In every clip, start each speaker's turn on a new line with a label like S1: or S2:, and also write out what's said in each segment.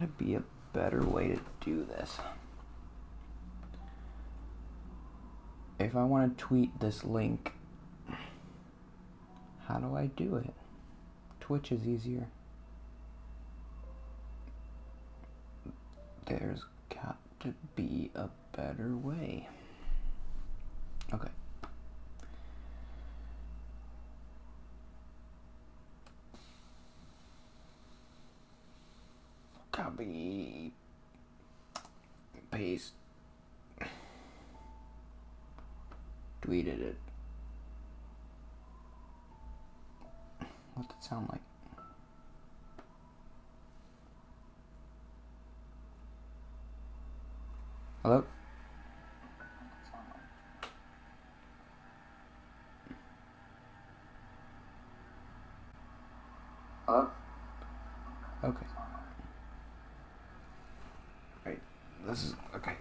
S1: There'd be a better way to do this. If I want to tweet this link, how do I do it? Twitch is easier. There's got to be a better way. Okay. Copy. Paste. Tweeted it. What's it sound like? Hello? Hello? Okay. Right. This is okay.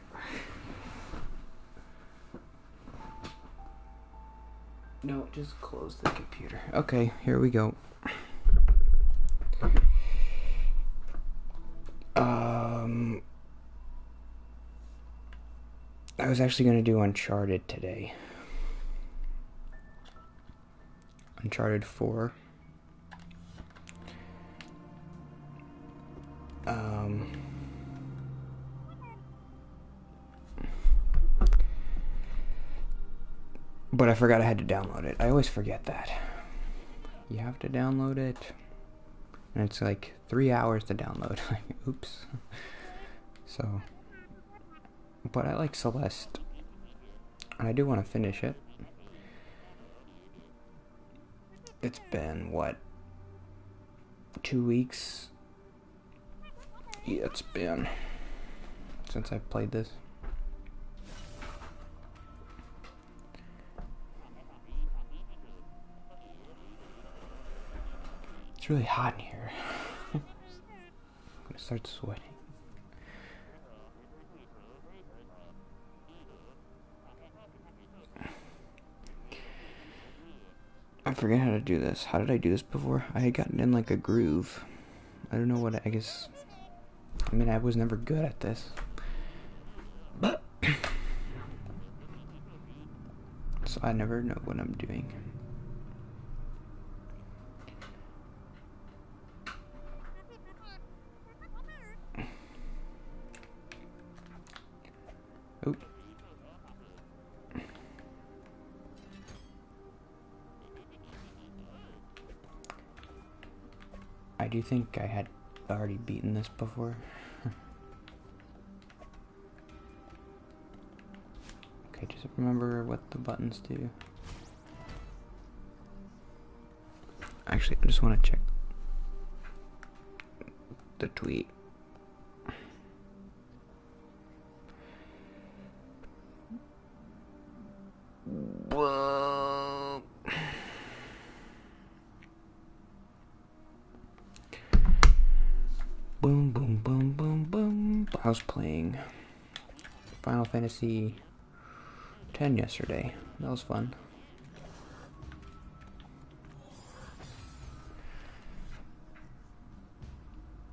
S1: No, just close the computer. Okay, here we go. I was actually going to do Uncharted today. Uncharted 4. But I forgot I had to download it. I always forget that. You have to download it. And it's like 3 hours to download. Oops. So. But I like Celeste. And I do want to finish it. It's been, what? 2 weeks? Yeah, it's been. Since I've played this. It's really hot in here. I'm gonna start sweating. I forget how to do this. How did I do this before? I had gotten in like a groove. I don't know what, I guess. I mean, I was never good at this. But. So I never know what I'm doing. Oop. I do think I had already beaten this before. Okay, just remember what the buttons do. Actually, I just want to check the tweet. Whoa. Boom, boom, boom, boom, boom. I was playing Final Fantasy X yesterday. That was fun.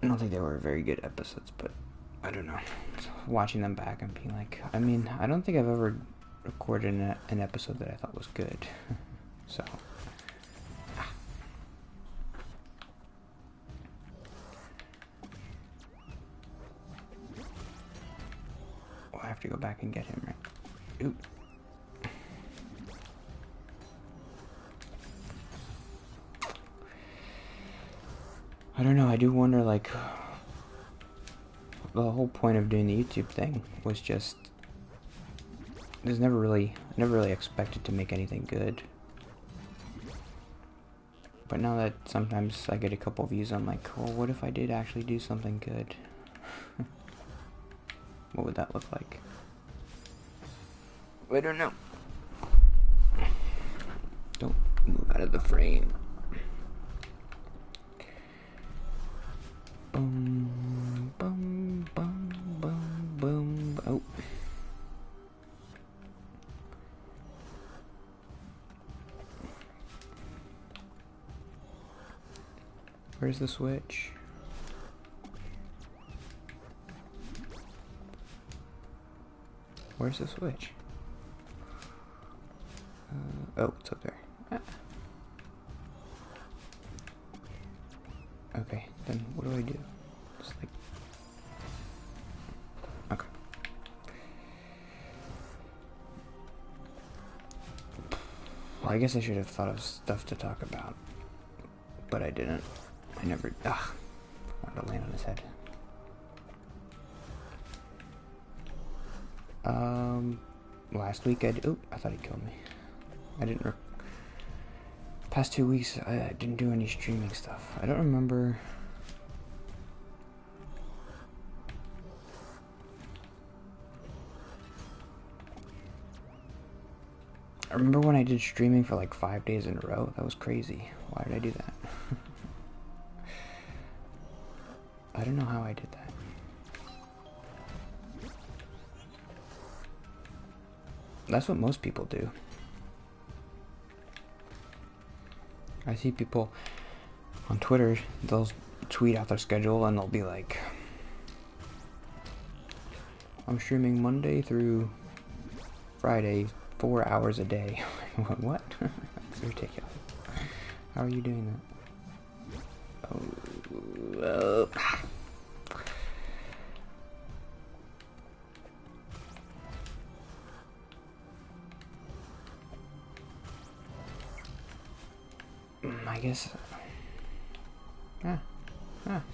S1: I don't think they were very good episodes, but I don't know. Watching them back and being like, I mean, I don't think I've ever recorded an episode that I thought was good. So. Oh, I have to go back and get him, right? Oop. I don't know, I do wonder, like, the whole point of doing the YouTube thing was just, I never really expected to make anything good. But now that sometimes I get a couple views, I'm like, well, what if I did actually do something good? What would that look like? I don't know. Don't move out of the frame. Boom, boom, boom, boom, boom. Oh. Where's the switch? Where's the switch? Oh, it's up there. Ah. Okay, then what do I do? Just like... Okay. Well, I guess I should have thought of stuff to talk about. But I didn't. I never... Ah! I wanted to land on his head. Last week I thought he killed me. I didn't... Past 2 weeks, I didn't do any streaming stuff. I don't remember... I remember when I did streaming for like 5 days in a row. That was crazy. Why did I do that? I don't know how I did that. That's what most people do. I see people on Twitter, they'll tweet out their schedule and they'll be like, I'm streaming Monday through Friday, 4 hours a day. What? That's ridiculous. How are you doing that? I guess...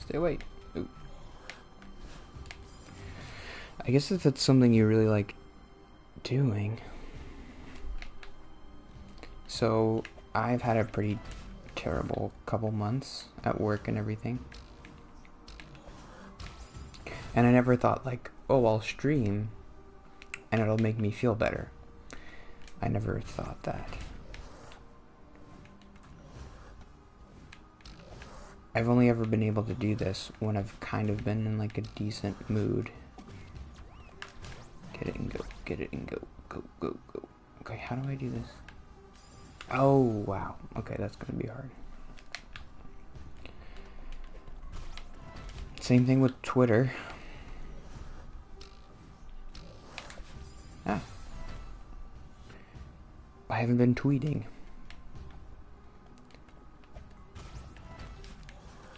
S1: stay awake. Ooh. I guess if it's something you really like doing... So, I've had a pretty terrible couple months at work and everything. And I never thought like, oh, I'll stream and it'll make me feel better. I never thought that. I've only ever been able to do this when I've kind of been in like a decent mood. Get it and go, get it and go, go, go, go. Okay, how do I do this? Oh, wow. Okay, that's gonna be hard. Same thing with Twitter. I haven't been tweeting.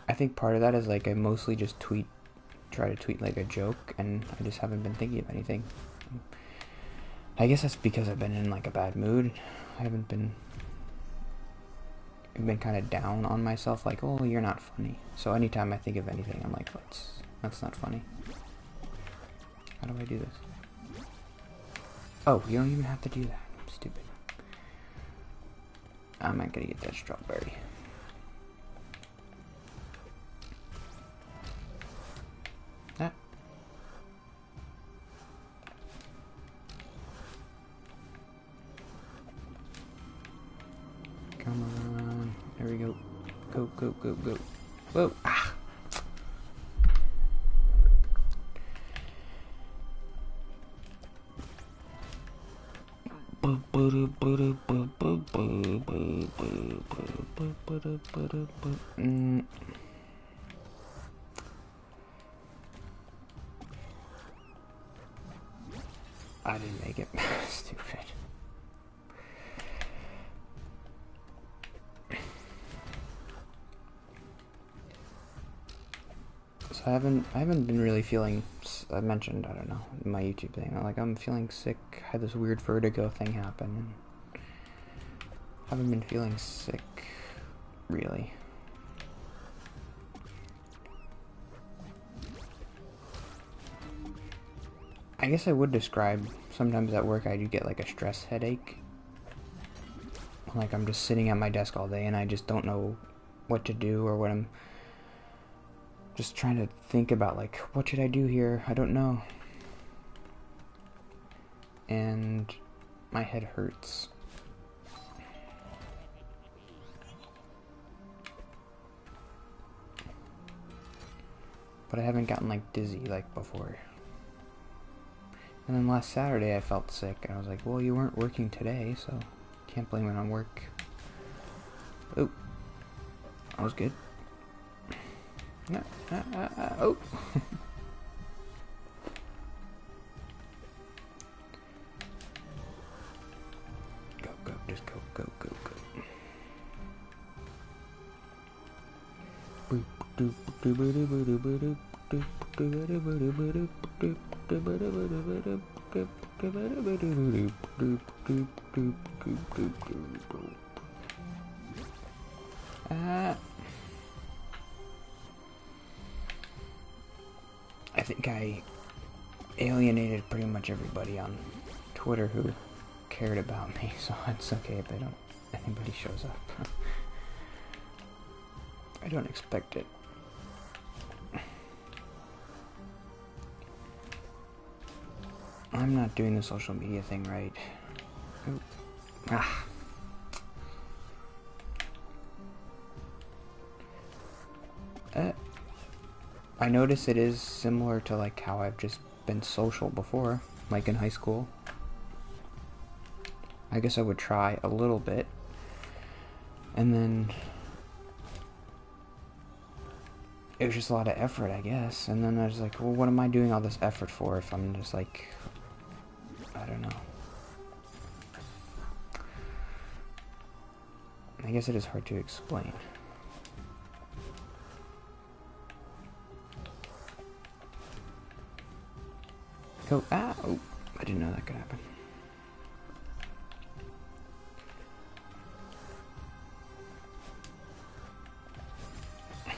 S1: I think part of that is like I mostly just try to tweet like a joke, and I just haven't been thinking of anything. I guess that's because I've been in like a bad mood. I've been kind of down on myself, like, oh, you're not funny. So anytime I think of anything, I'm like, that's not funny. How do I do this? Oh, you don't even have to do that. I'm stupid. I'm not gonna get that strawberry. Ah. Come on. There we go. Go, go, go, go. Whoa. Ah. I didn't make it. Stupid. So I haven't been really feeling. I mentioned, I don't know, in my YouTube thing. Like, I'm feeling sick. I had this weird vertigo thing happen. And haven't been feeling sick, really. I guess I would describe, sometimes at work I do get like a stress headache. Like I'm just sitting at my desk all day and I just don't know what to do, or what I'm just trying to think about, like, what should I do here? I don't know. And my head hurts. But I haven't gotten like dizzy like before. And then last Saturday I felt sick, and I was like, well, you weren't working today, so can't blame it on work. Oh, that was good. Oh. I think I alienated pretty much everybody on Twitter who cared about me, so it's okay if anybody shows up. I don't expect it. I'm not doing the social media thing right. Oop. Ah. I notice it is similar to like how I've just been social before, like in high school. I guess I would try a little bit, and then it was just a lot of effort, I guess. And then I was like, well, what am I doing all this effort for if I'm just like, I don't know. I guess it is hard to explain. Oh, oh, I didn't know that could happen. I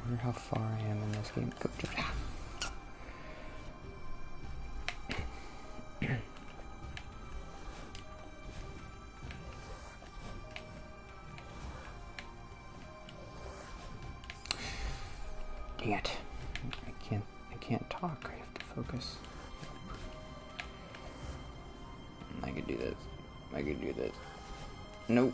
S1: wonder how far I am in this game. Go, Dang it. I can't talk. I have to focus. I could do this. I could do this. Nope.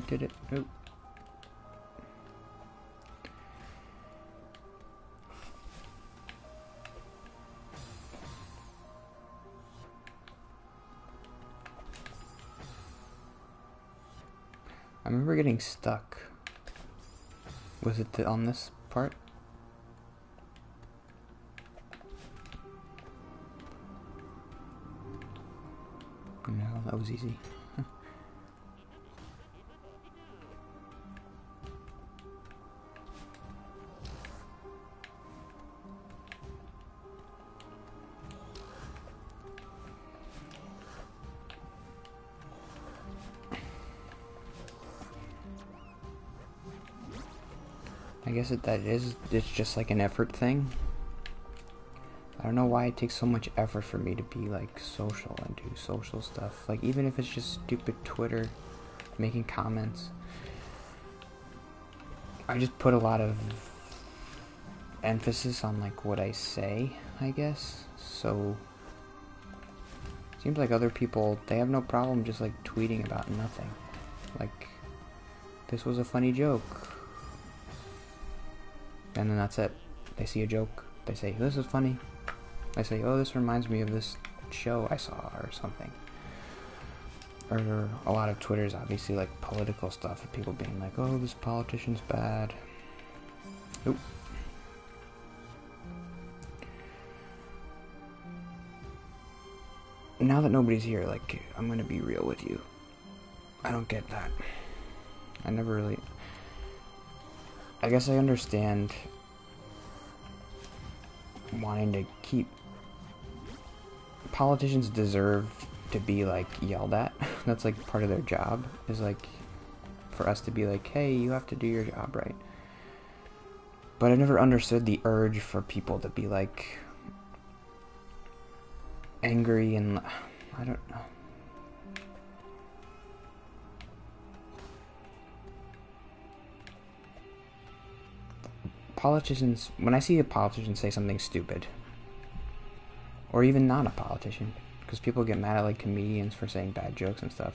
S1: Did it. Nope. I remember getting stuck. Was it on this part? No, that was easy. I guess it's just like an effort thing. I don't know why it takes so much effort for me to be like social and do social stuff. Like even if it's just stupid Twitter, making comments. I just put a lot of emphasis on like what I say, I guess. So seems like other people, they have no problem just like tweeting about nothing. Like, this was a funny joke. And then that's it. They see a joke, they say, this is funny. I say, oh, this reminds me of this show I saw or something. Or a lot of Twitter's obviously like political stuff of people being like, oh, this politician's bad. Oop. Now that nobody's here, like, I'm gonna be real with you. I don't get that. I never really... I guess I understand wanting to keep... Politicians deserve to be, like, yelled at. That's, like, part of their job, is, like, for us to be like, hey, you have to do your job right. But I never understood the urge for people to be, like, angry and... I don't know. Politicians, when I see a politician say something stupid, or even not a politician, because people get mad at like comedians for saying bad jokes and stuff,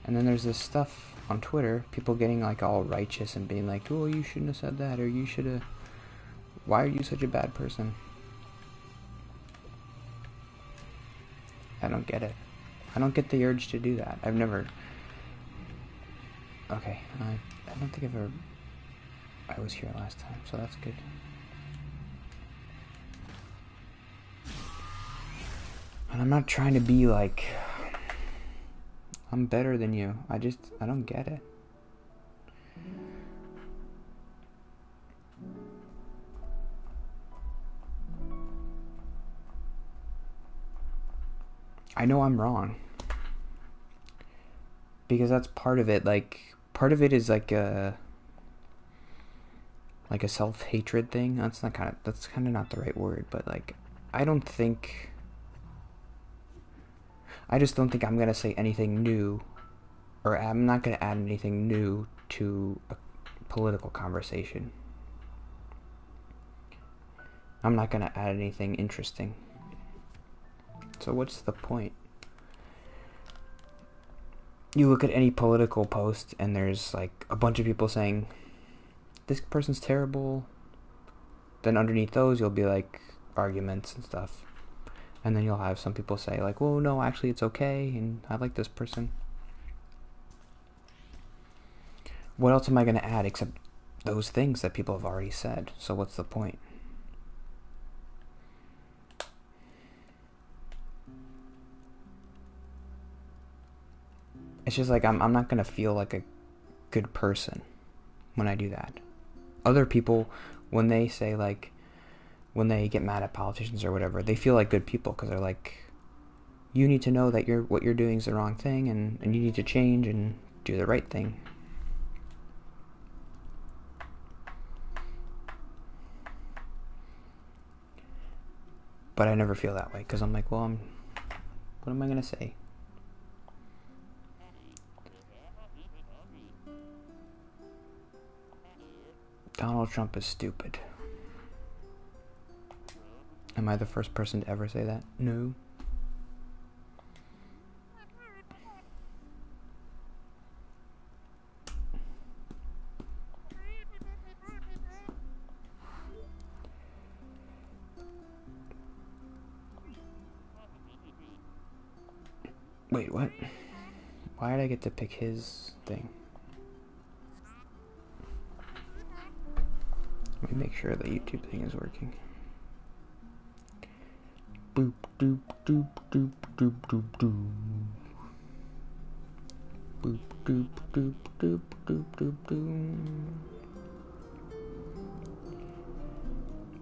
S1: and then there's this stuff on Twitter, people getting like all righteous and being like, oh, you shouldn't have said that, or you should have, why are you such a bad person? I don't get it. I don't get the urge to do that. I've never... Okay, I don't think I've ever... I was here last time, so that's good. And I'm not trying to be like... I'm better than you. I don't get it. I know I'm wrong. Because that's part of it, like... Part of it is like a self-hatred thing. That's kind of not the right word, but like I just don't think I'm gonna say anything new, or I'm not gonna add anything new to a political conversation. I'm not gonna add anything interesting. So what's the point? You look at any political post and there's like a bunch of people saying this person's terrible. Then underneath those you'll be like arguments and stuff. And then you'll have some people say like, well, no, actually it's okay and I like this person. What else am I going to add except those things that people have already said? So what's the point? It's just like I'm not going to feel like a good person when I do that. Other people, when they say like, when they get mad at politicians or whatever, they feel like good people because they're like, you need to know that what you're doing is the wrong thing and you need to change and do the right thing. But I never feel that way because I'm like, well, what am I going to say? Donald Trump is stupid. Am I the first person to ever say that? No. Wait, what? Why did I get to pick his thing? Let me make sure the YouTube thing is working. Boop doop doop doop doop doop doop. Boop doop doop doop doop doop doop.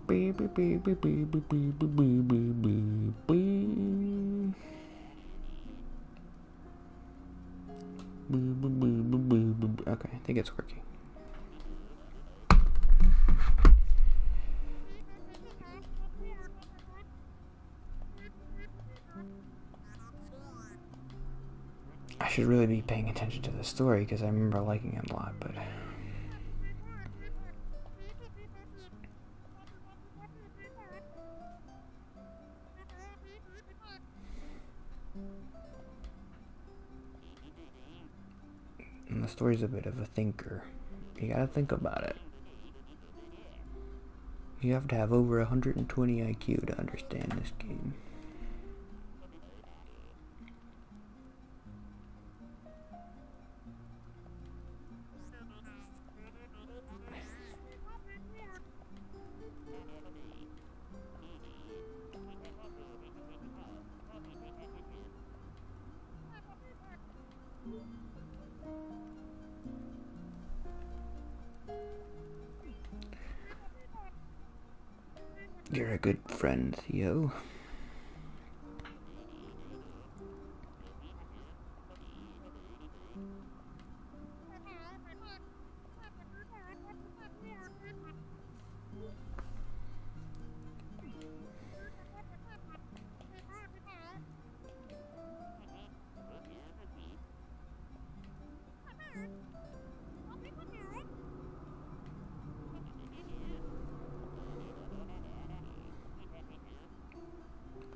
S1: Beep beep beep beep beep beep beep beep beep beep beep. Okay, I think it's working. I should really be paying attention to the story because I remember liking it a lot, but... And the story's a bit of a thinker. You gotta think about it. You have to have over 120 IQ to understand this game. You're a good friend, Theo.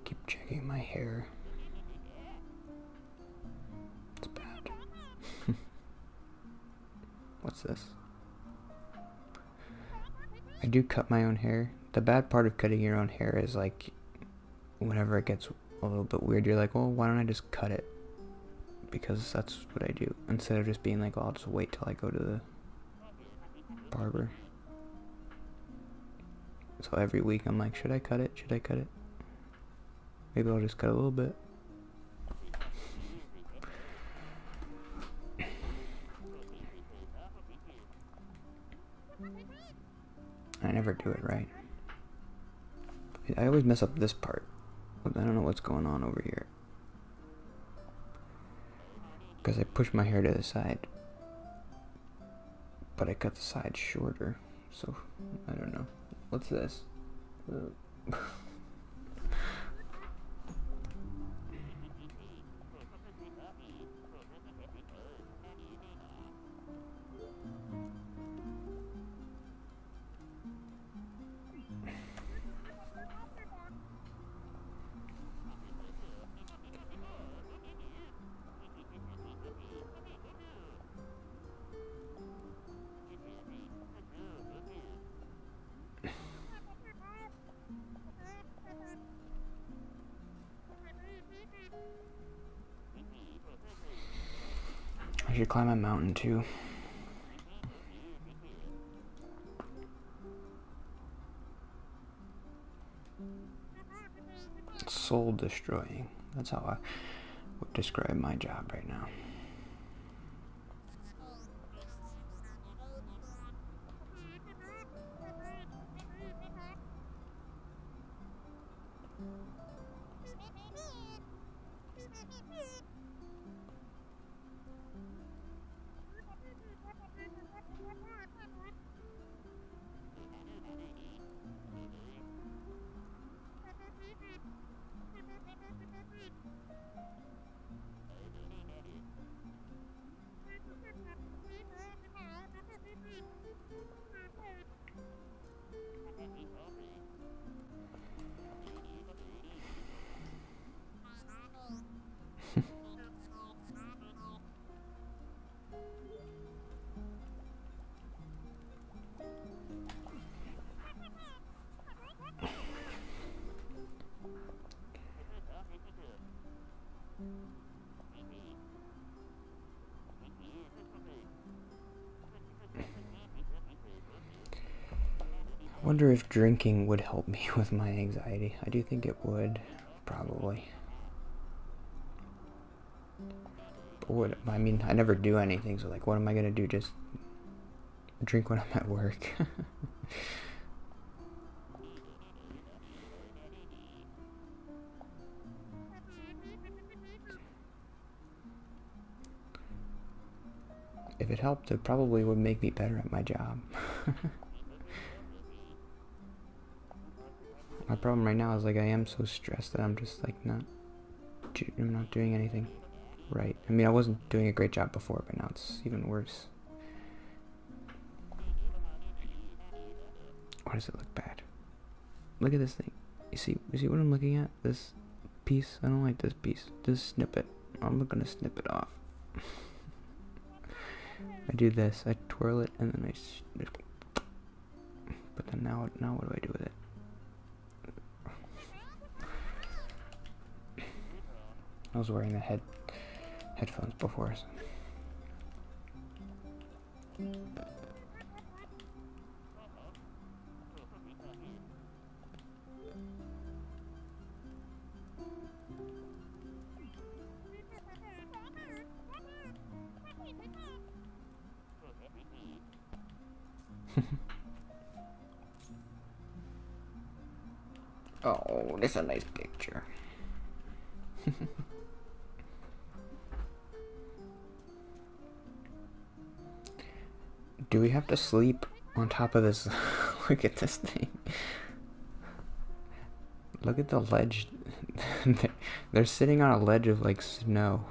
S1: Keep checking my hair. It's bad. What's this? I do cut my own hair. The bad part of cutting your own hair is like whenever it gets a little bit weird. You're like, well, why don't I just cut it? Because that's what I do. Instead of just being like, well, I'll just wait till I go to the barber. So every week I'm like, should I cut it? Should I cut it? Maybe I'll just cut a little bit. I never do it right. I always mess up this part. I don't know what's going on over here. Because I push my hair to the side. But I cut the side shorter. So, I don't know. What's this? I should climb a mountain too. Soul destroying. That's how I would describe my job right now. I wonder if drinking would help me with my anxiety. I do think it would, probably. But what, I mean, I never do anything, so like, what am I gonna do? Just drink when I'm at work? If it helped, it probably would make me better at my job. My problem right now is like I am so stressed that I'm just like I'm not doing anything right. I mean, I wasn't doing a great job before, but now it's even worse. Why does it look bad? Look at this thing. You see what I'm looking at? This piece? I don't like this piece. Just snip it. I'm not gonna snip it off. I do this. I twirl it and then but then now what do I do with it? I was wearing the headphones before. So. Oh, that's a nice picture. Do we have to sleep on top of this? Look at this thing. Look at the ledge. They're sitting on a ledge of like snow.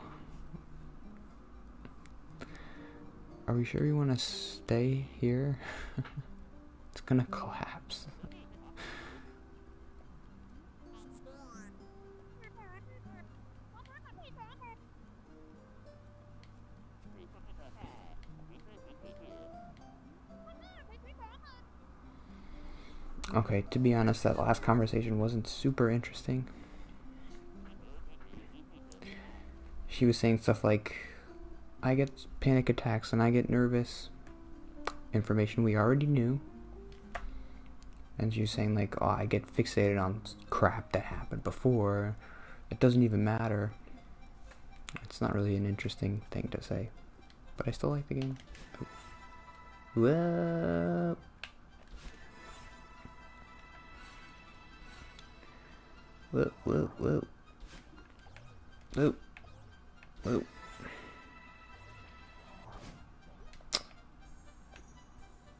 S1: Are we sure we want to stay here? It's gonna collapse. Okay, to be honest, that last conversation wasn't super interesting. she was saying stuff like, I get panic attacks and I get nervous. Information we already knew. And she was saying like, oh, I get fixated on crap that happened before. It doesn't even matter. It's not really an interesting thing to say. But I still like the game. Whoa. Whoa, whoa, whoa. Whoa. Whoa.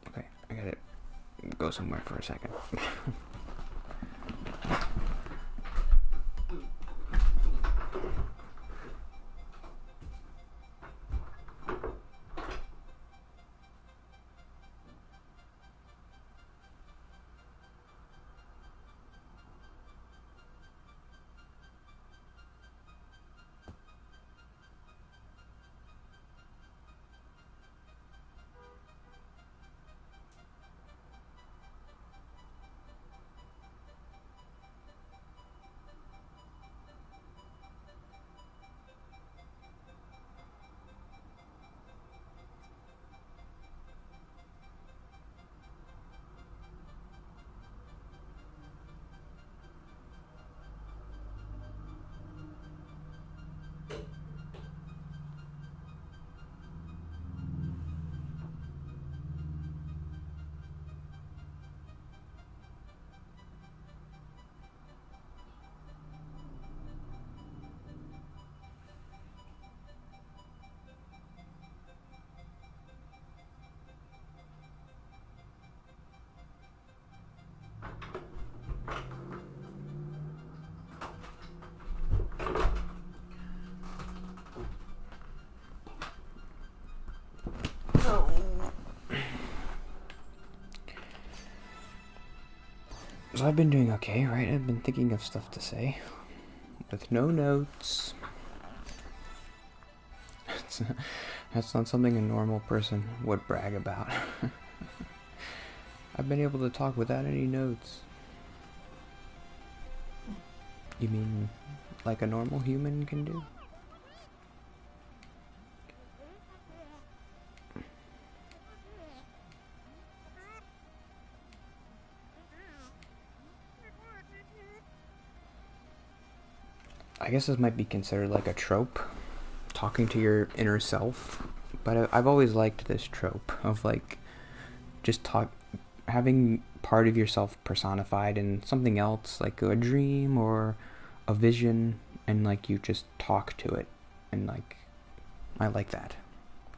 S1: Okay, I gotta go somewhere for a second. So I've been doing okay, right? I've been thinking of stuff to say with no notes. That's not something a normal person would brag about. I've been able to talk without any notes. You mean like a normal human can do? I guess this might be considered like a trope, talking to your inner self, but I've always liked this trope of like just having part of yourself personified in something else, like a dream or a vision, and like you just talk to it, and like I like that,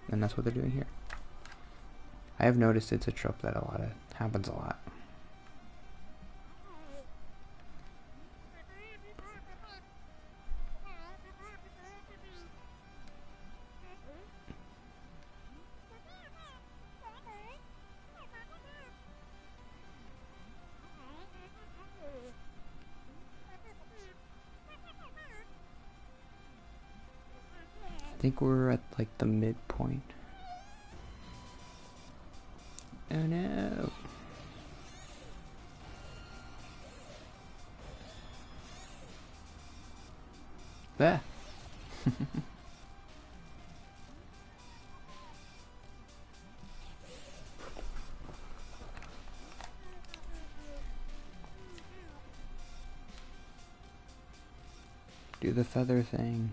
S1: and that's what they're doing here. I have noticed it's a trope that happens a lot. I think we're at like the midpoint. Oh no. Ah. Do the feather thing.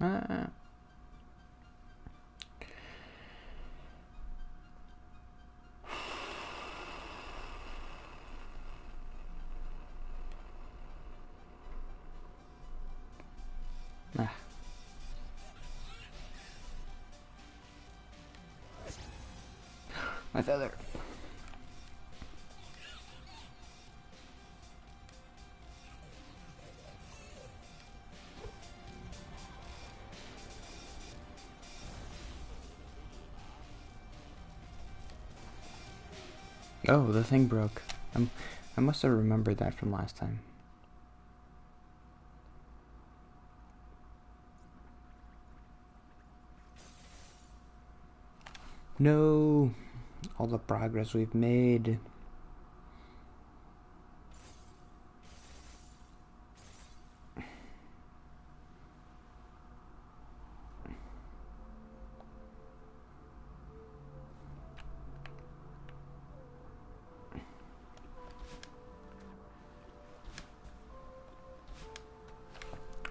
S1: Ah. Ah. My feather. Oh, the thing broke. I must have remembered that from last time. No, all the progress we've made.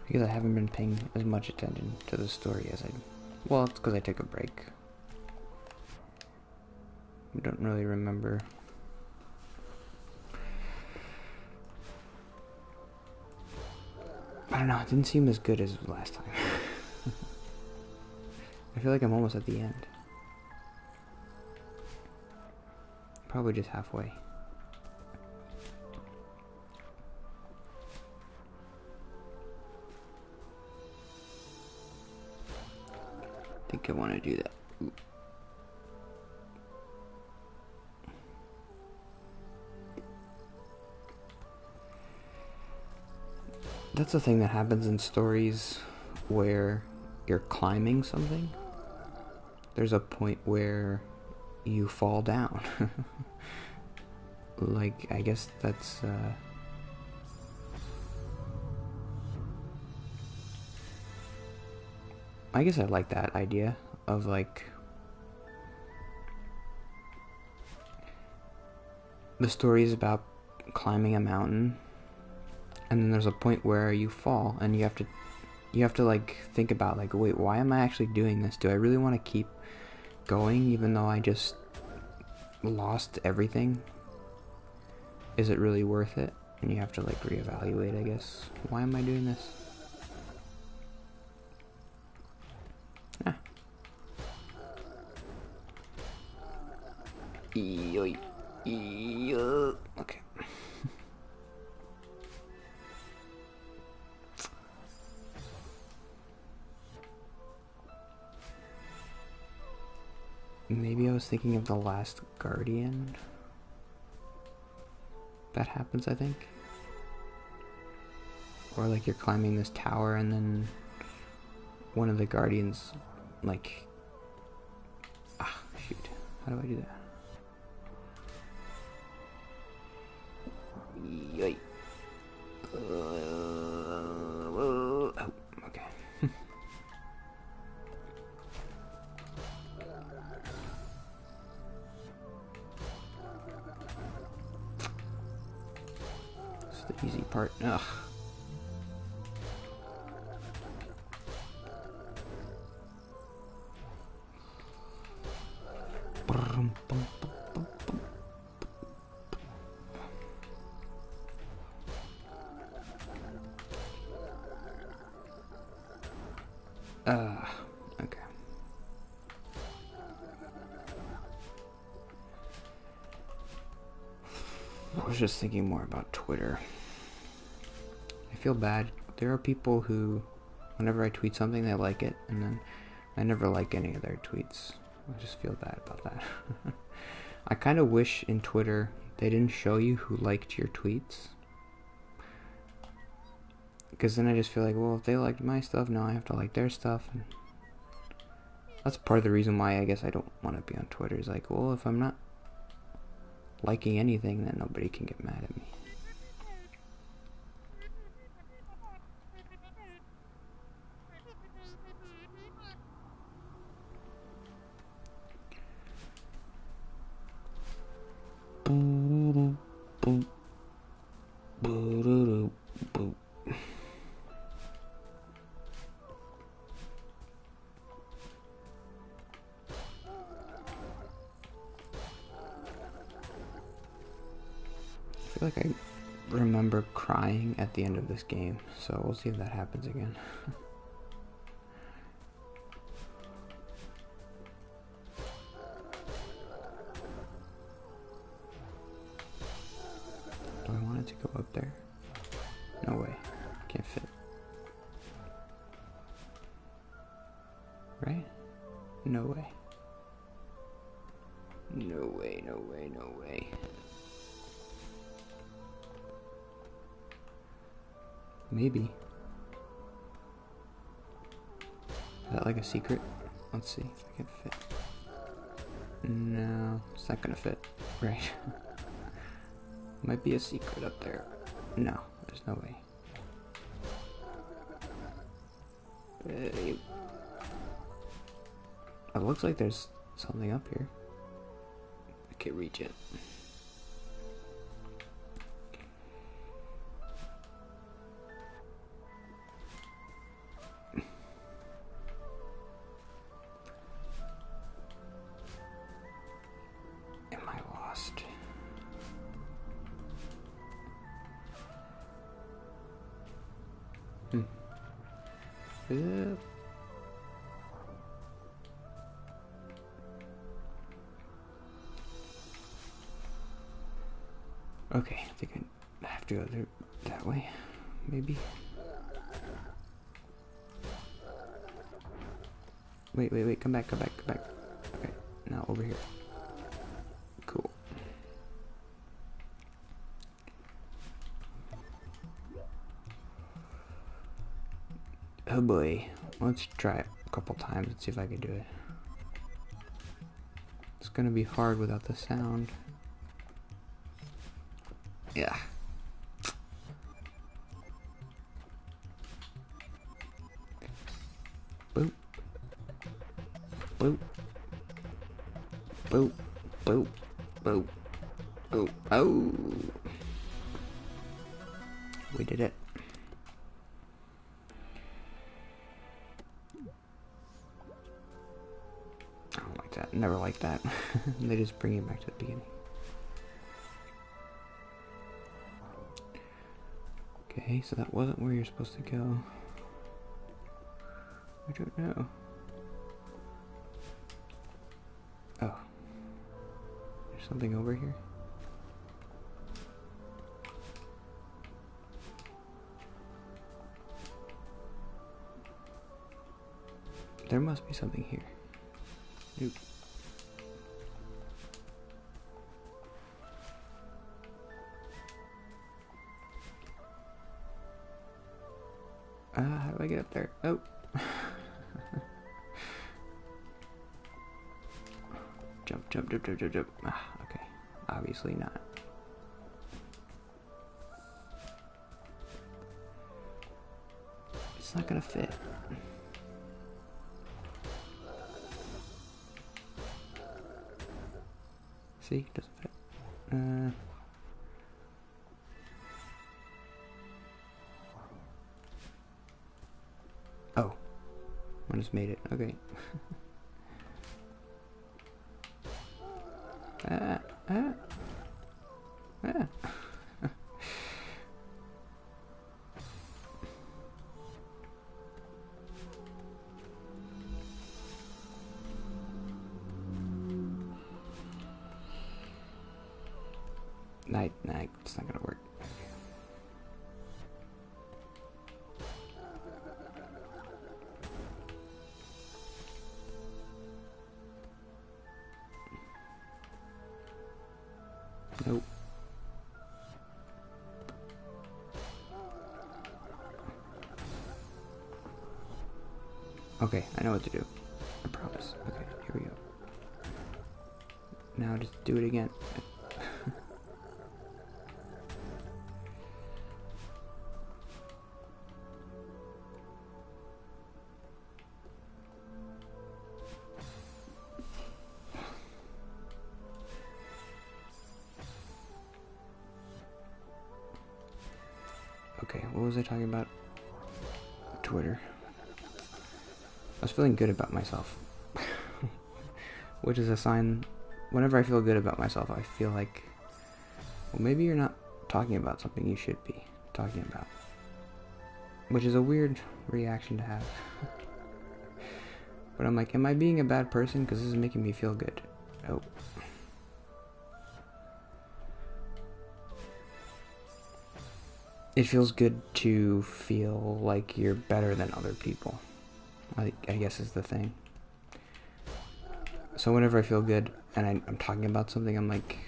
S1: Because I haven't been paying as much attention to the story as I... Well, it's because I took a break. I don't really remember. I don't know, it didn't seem as good as last time. I feel like I'm almost at the end. Probably just halfway. I think I want to do that. Ooh. That's the thing that happens in stories where you're climbing something. There's a point where you fall down. Like, I guess that's I guess I like that idea of like the story is about climbing a mountain, and then there's a point where you fall and you have to like think about like, wait, why am I actually doing this? Do I really want to keep going even though I just lost everything? Is it really worth it? And you have to like reevaluate, I guess. Why am I doing this? Ah. Okay. Maybe I was thinking of The Last Guardian. That happens, I think. Or like you're climbing this tower and then one of the guardians, like... Ah, shoot. How do I do that? Yoy. Oh, okay. It's the easy part. Ugh. Okay. I was just thinking more about Twitter. I feel bad. There are people who, whenever I tweet something, they like it, and then I never like any of their tweets. I just feel bad about that. I kind of wish in Twitter they didn't show you who liked your tweets. Because then I just feel like, well, if they liked my stuff, now I have to like their stuff. And that's part of the reason why I guess I don't want to be on Twitter. Is like, well, if I'm not liking anything, then nobody can get mad at me. I feel like I remember crying at the end of this game, so we'll see if that happens again. Do I want it to go up there? No way. Can't fit. Right? No way. No way, no way, no way. Maybe. Is that like a secret? Let's see if I can fit. No, it's not gonna fit. Right. Might be a secret up there. No, there's no way. It looks like there's something up here. I can't reach it. Hmm. Okay, I think I have to go through that way, maybe. Wait, come back. Okay, now over here. Cool. Oh boy, let's try it a couple times and see if I can do it. It's gonna be hard without the sound. Yeah. Boop. Boop. Boop. Boop. Boop. Boop. Oh. We did it. I don't like that. Never like that. They just bring you back to the beginning. Okay, so that wasn't where you're supposed to go. I don't know. Oh. There's something over here? There must be something here. Nope. How do I get up there? Oh. Jump. Ah, okay. Obviously not. It's not gonna fit. See? Doesn't fit. Oh. I just made it. Okay. Ah. Nah, it's not gonna work. Nope. Okay, I know what to do. I promise. Okay, here we go. Now just do it again. Okay, what was I talking about? Twitter. I was feeling good about myself. Which is a sign, whenever I feel good about myself, I feel like, well, maybe you're not talking about something you should be talking about. Which is a weird reaction to have. But I'm like, am I being a bad person? Because this is making me feel good. Oh. It feels good to feel like you're better than other people. I guess is the thing. So whenever I feel good and I'm talking about something, I'm like,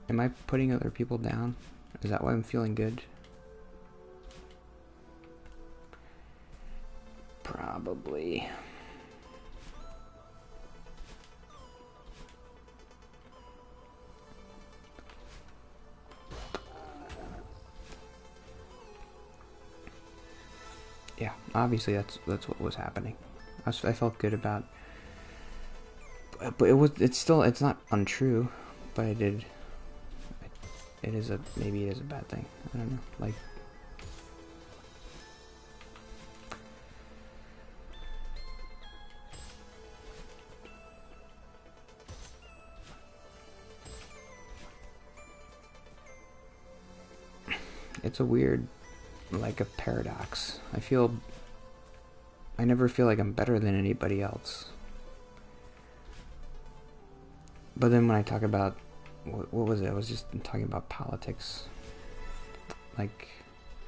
S1: am I putting other people down? Is that why I'm feeling good? Probably. Yeah, obviously that's what was happening. I felt good about, but it's not untrue, but maybe it is a bad thing. I don't know. Like, it's a weird like a paradox. I never feel like I'm better than anybody else. But then when I talk about, what was it? I was just talking about politics. Like,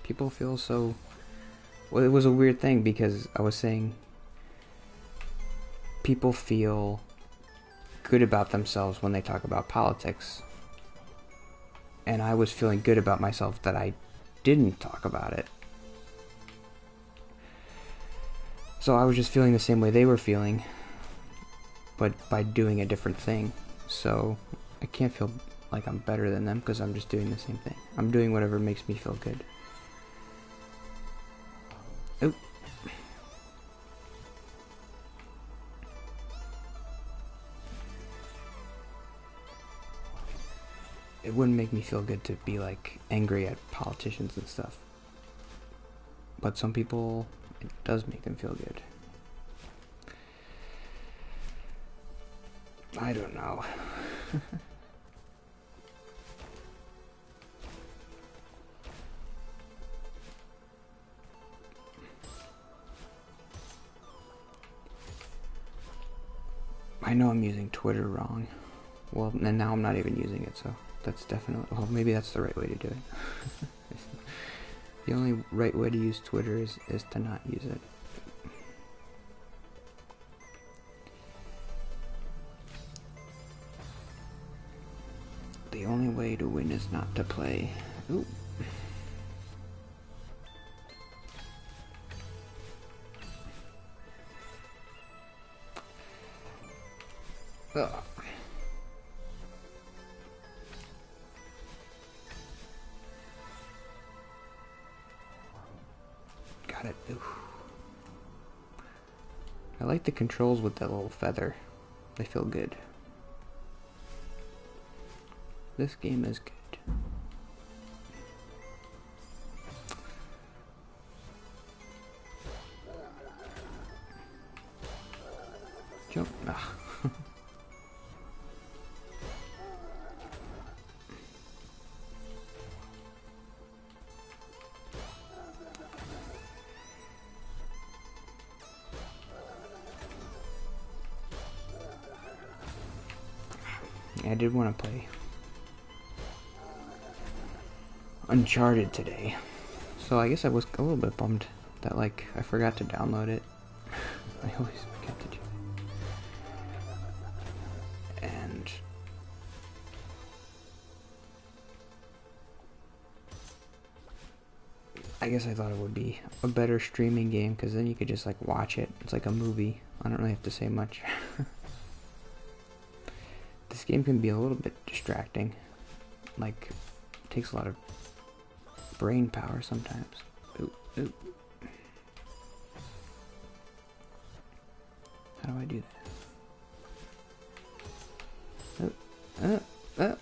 S1: people feel so... Well, it was a weird thing because I was saying people feel good about themselves when they talk about politics. And I was feeling good about myself that I didn't talk about it. So I was just feeling the same way they were feeling, but by doing a different thing. So I can't feel like I'm better than them because I'm just doing the same thing. I'm doing whatever makes me feel good. Oop. It wouldn't make me feel good to be like angry at politicians and stuff. But some people, it does make them feel good. I don't know. I know I'm using Twitter wrong. Well, and now I'm not even using it, so that's definitely... Well, maybe that's the right way to do it. The only right way to use Twitter is to not use it. The only way to win is not to play. Ooh. Ugh. Got it. Ooh. I like the controls with that little feather. They feel good. This game is good. Jump. Ah. I did want to play Uncharted today, so I guess I was a little bit bummed that like I forgot to download it. I always forget to do that. And I guess I thought it would be a better streaming game because then you could just like watch it. It's like a movie. I don't really have to say much. This game can be a little bit distracting. Like, it takes a lot of brain power sometimes. Ooh, ooh. How do I do that?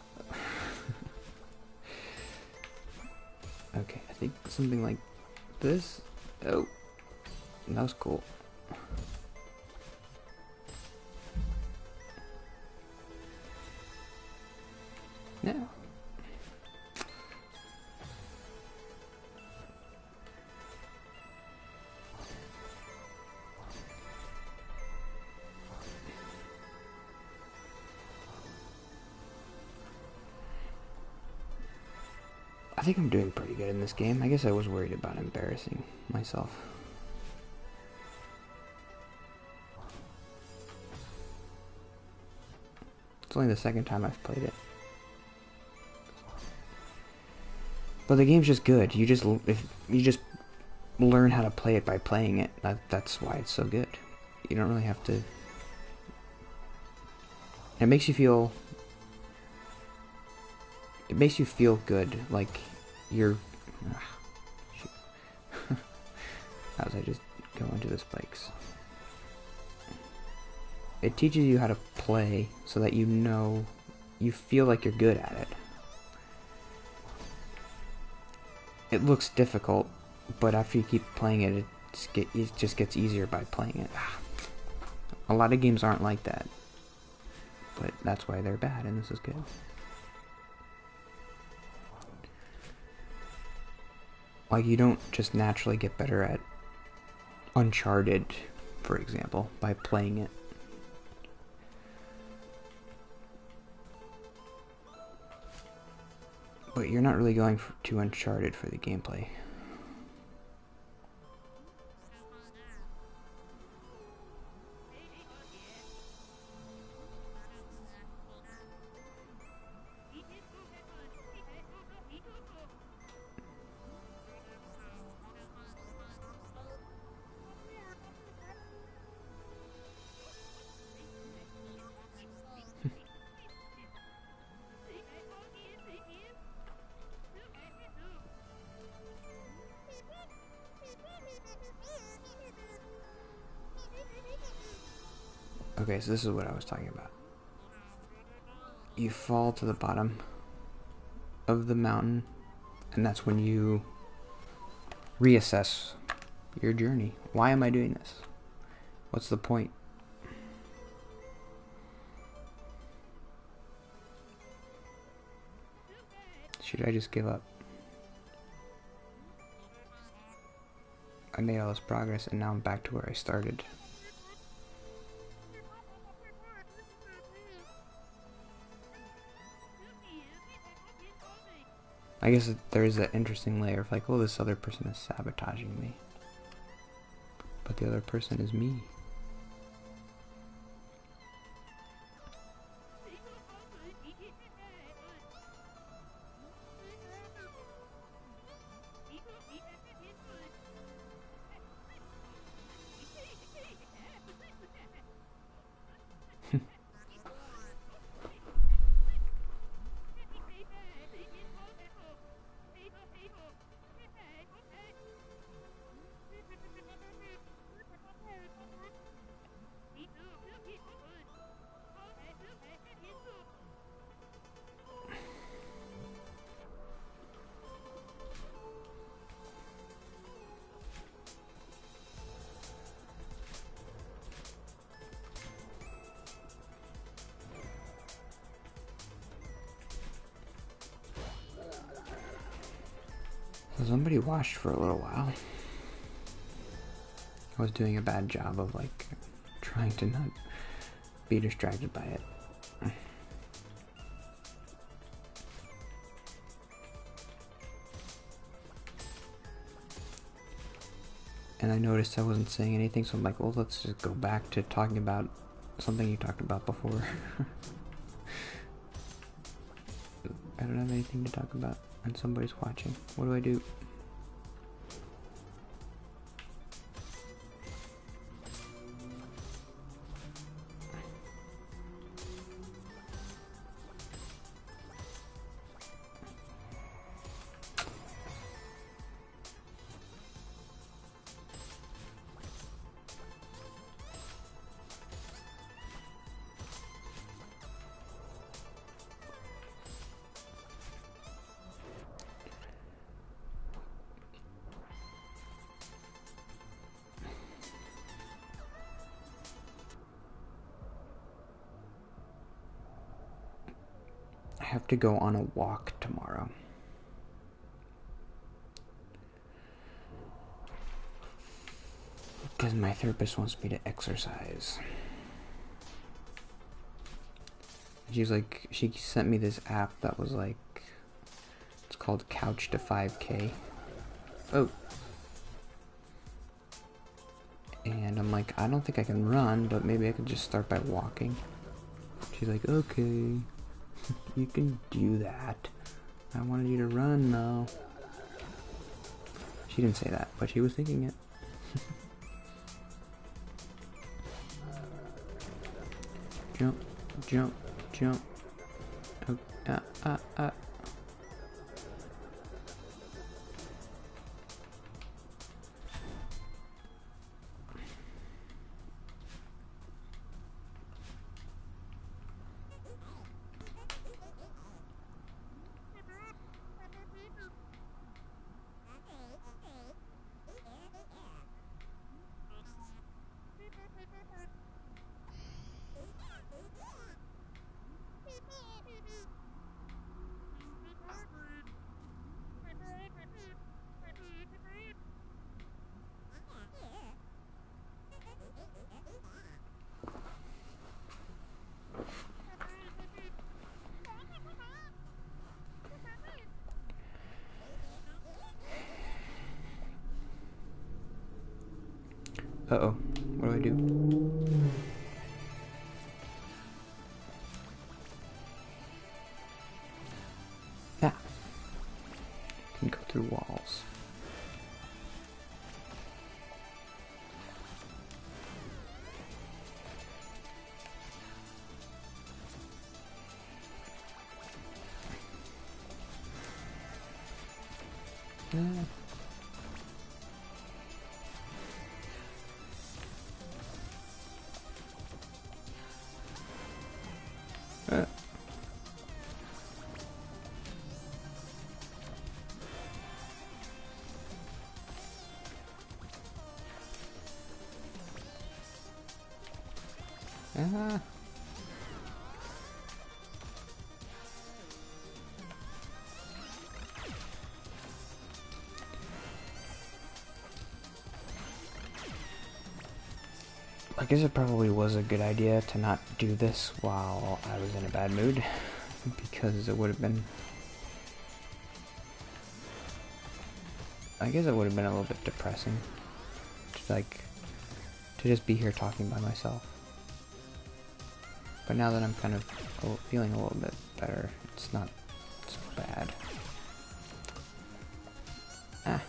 S1: Okay, I think something like this. Oh, that was cool. Yeah. I think I'm doing pretty good in this game. I guess I was worried about embarrassing myself. It's only the second time I've played it. But the game's just good. If you just learn how to play it by playing it. That's why it's so good. You don't really have to. It makes you feel. It makes you feel good, like you're. As I just go into the spikes. It teaches you how to play so that you feel like you're good at it. It looks difficult, but after you keep playing it, it just gets easier by playing it. A lot of games aren't like that, but that's why they're bad, and this is good. Like, you don't just naturally get better at Uncharted, for example, by playing it. But you're not really going to Uncharted for the gameplay. Okay, so this is what I was talking about. You fall to the bottom of the mountain, and that's when you reassess your journey. Why am I doing this? What's the point? Should I just give up? I made all this progress and now I'm back to where I started. I guess there is that interesting layer of like, oh, this other person is sabotaging me. But the other person is me. So somebody watched for a little while. I was doing a bad job of like trying to not be distracted by it. And I noticed I wasn't saying anything, so I'm like, well, let's just go back to talking about something you talked about before. I don't have anything to talk about, and somebody's watching. What do I do? I have to go on a walk tomorrow. Because my therapist wants me to exercise. She sent me this app that was like, it's called Couch to 5K. Oh. And I'm like, I don't think I can run, but maybe I could just start by walking. She's like, okay, you can do that. I wanted you to run though. She didn't say that, but she was thinking it. Jump, jump, jump. Oh, Uh-oh. What do I do? Ah. Can go through walls. Ah. I guess it probably was a good idea to not do this while I was in a bad mood, because it would have been... I guess it would have been a little bit depressing to just be here talking by myself. But now that I'm kind of feeling a little bit better, it's not so bad. Ah.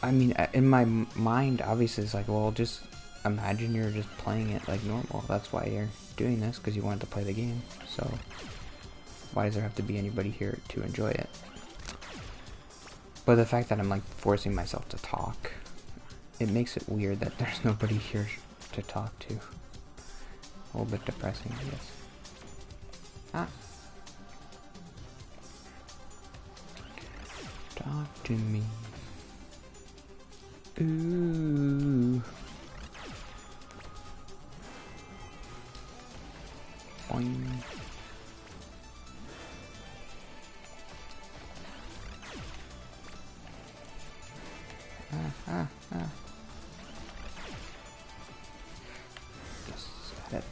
S1: I mean, in my mind, obviously, it's like, well, just imagine you're just playing it like normal. That's why you're doing this, because you wanted to play the game. So, why does there have to be anybody here to enjoy it? But the fact that I'm, like, forcing myself to talk, it makes it weird that there's nobody here to talk to. A little bit depressing, I guess. Ah. Talk to me. Ooh. Boing. Ah. Yes, got it.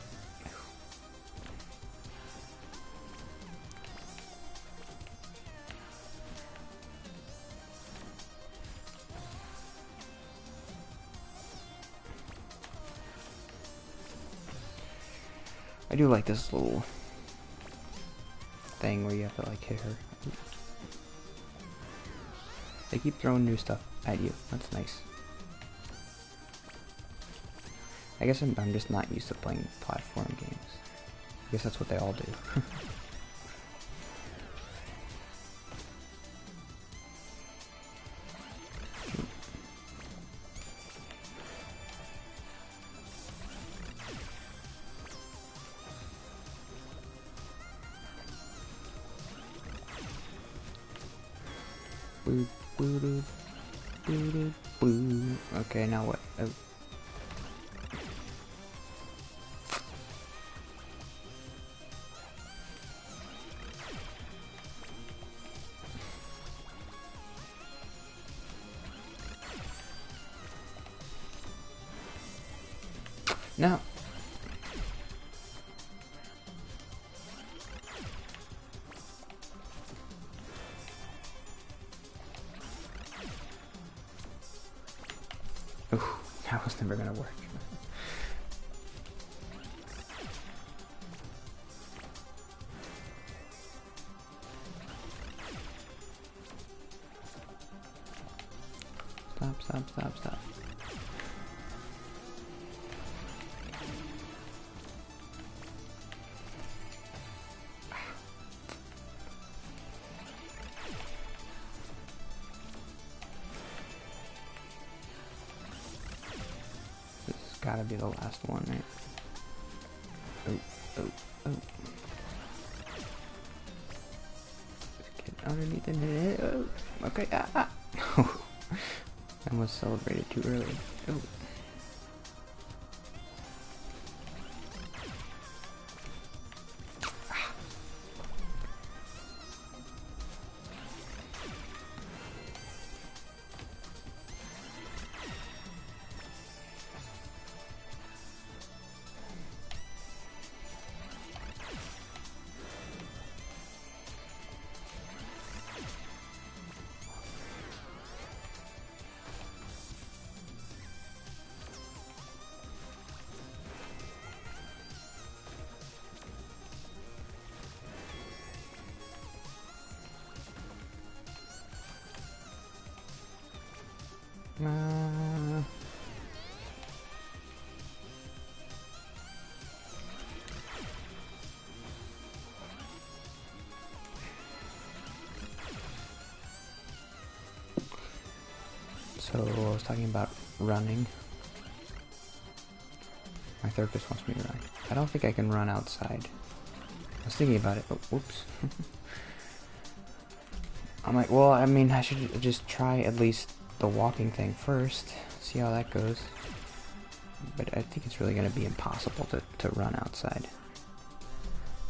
S1: I do like this little thing where you have to like hit her. They keep throwing new stuff at you. That's nice. I guess I'm just not used to playing platform games. I guess that's what they all do. Boo, boo, doo, boo, doo, boo. Okay, now what? Oh. No. Ooh, that was never gonna work. Stop. This has gotta be the last one, right? Oh. Get underneath and hit it. Oh, okay. Ah. I almost celebrated too early. Oh. So I was talking about running. My therapist wants me to run. I don't think I can run outside. I was thinking about it. Oh, whoops. I'm like, well, I mean, I should just try at least the walking thing first. See how that goes. But I think it's really going to be impossible to run outside.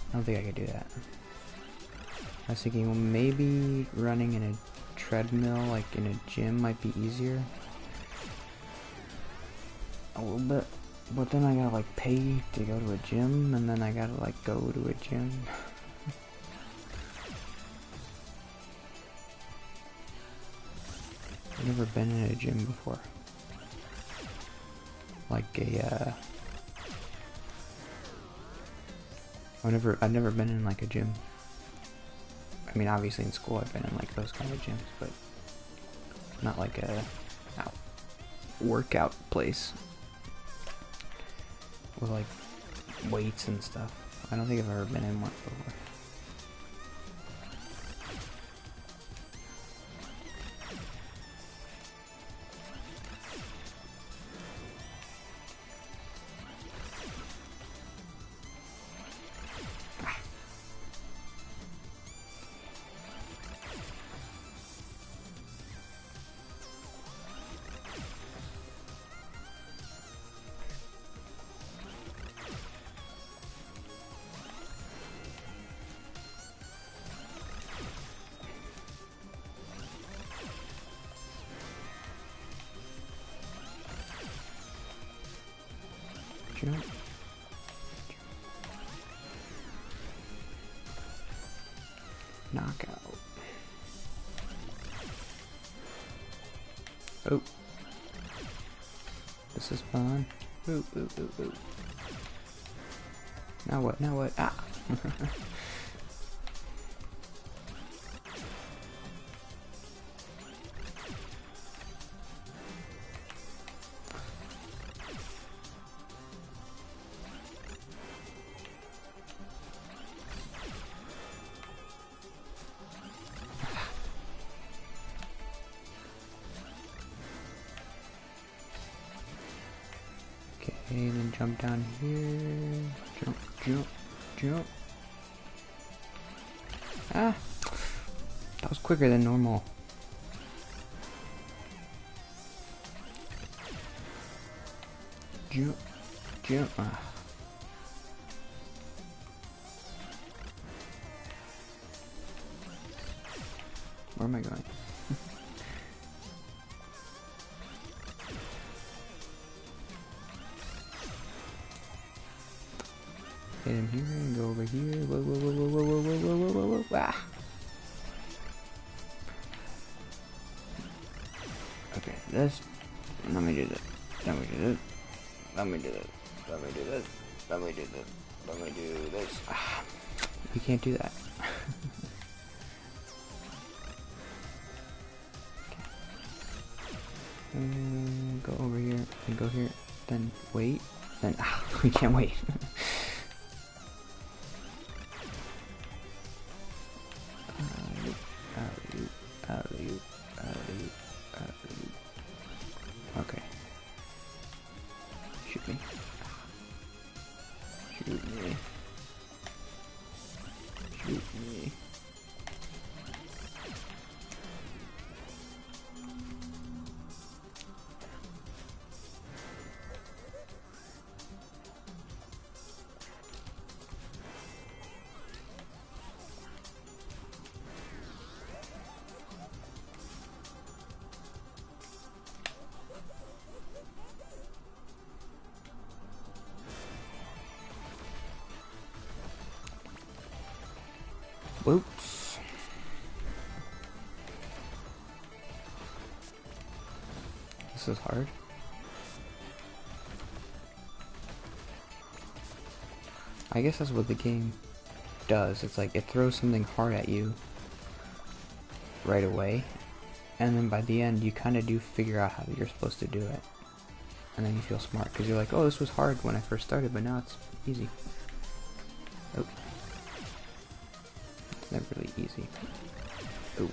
S1: I don't think I could do that. I was thinking, well, maybe running in a treadmill, like in a gym, might be easier. A little bit. But then I gotta, like, pay to go to a gym, and then I gotta, like, go to a gym. I've never been in a gym before. Like I've never been in like a gym. I mean, obviously in school I've been in like those kind of gyms, but not like a workout place with like weights and stuff. I don't think I've ever been in one before. Jump. Knockout. Oh. This is fun. Ooh, ooh, ooh, ooh. Now what? Now what? Ah! Okay, then jump down here. Jump, jump, jump. Ah! That was quicker than normal. Jump, jump. Ah. Where am I going? Hit him here and go over here. Whoa, whoa, whoa, whoa, whoa, whoa, whoa, whoa, whoa, whoa. Ah! Okay, this. Let me do this. Let me do this. Let me do this. Let me do this. Let me do this. Let me do this. Ah, you can't do that. Go over here and go here. Then wait. Then we can't wait. Okay. Shoot me. Shoot me. Shoot me. Whoops. This is hard. I guess that's what the game does. It's like it throws something hard at you right away, And then by the end, you kind of do figure out how you're supposed to do it. And then you feel smart, because you're like, oh, this was hard when I first started, but now it's easy. Oh. It's never really easy. Oh.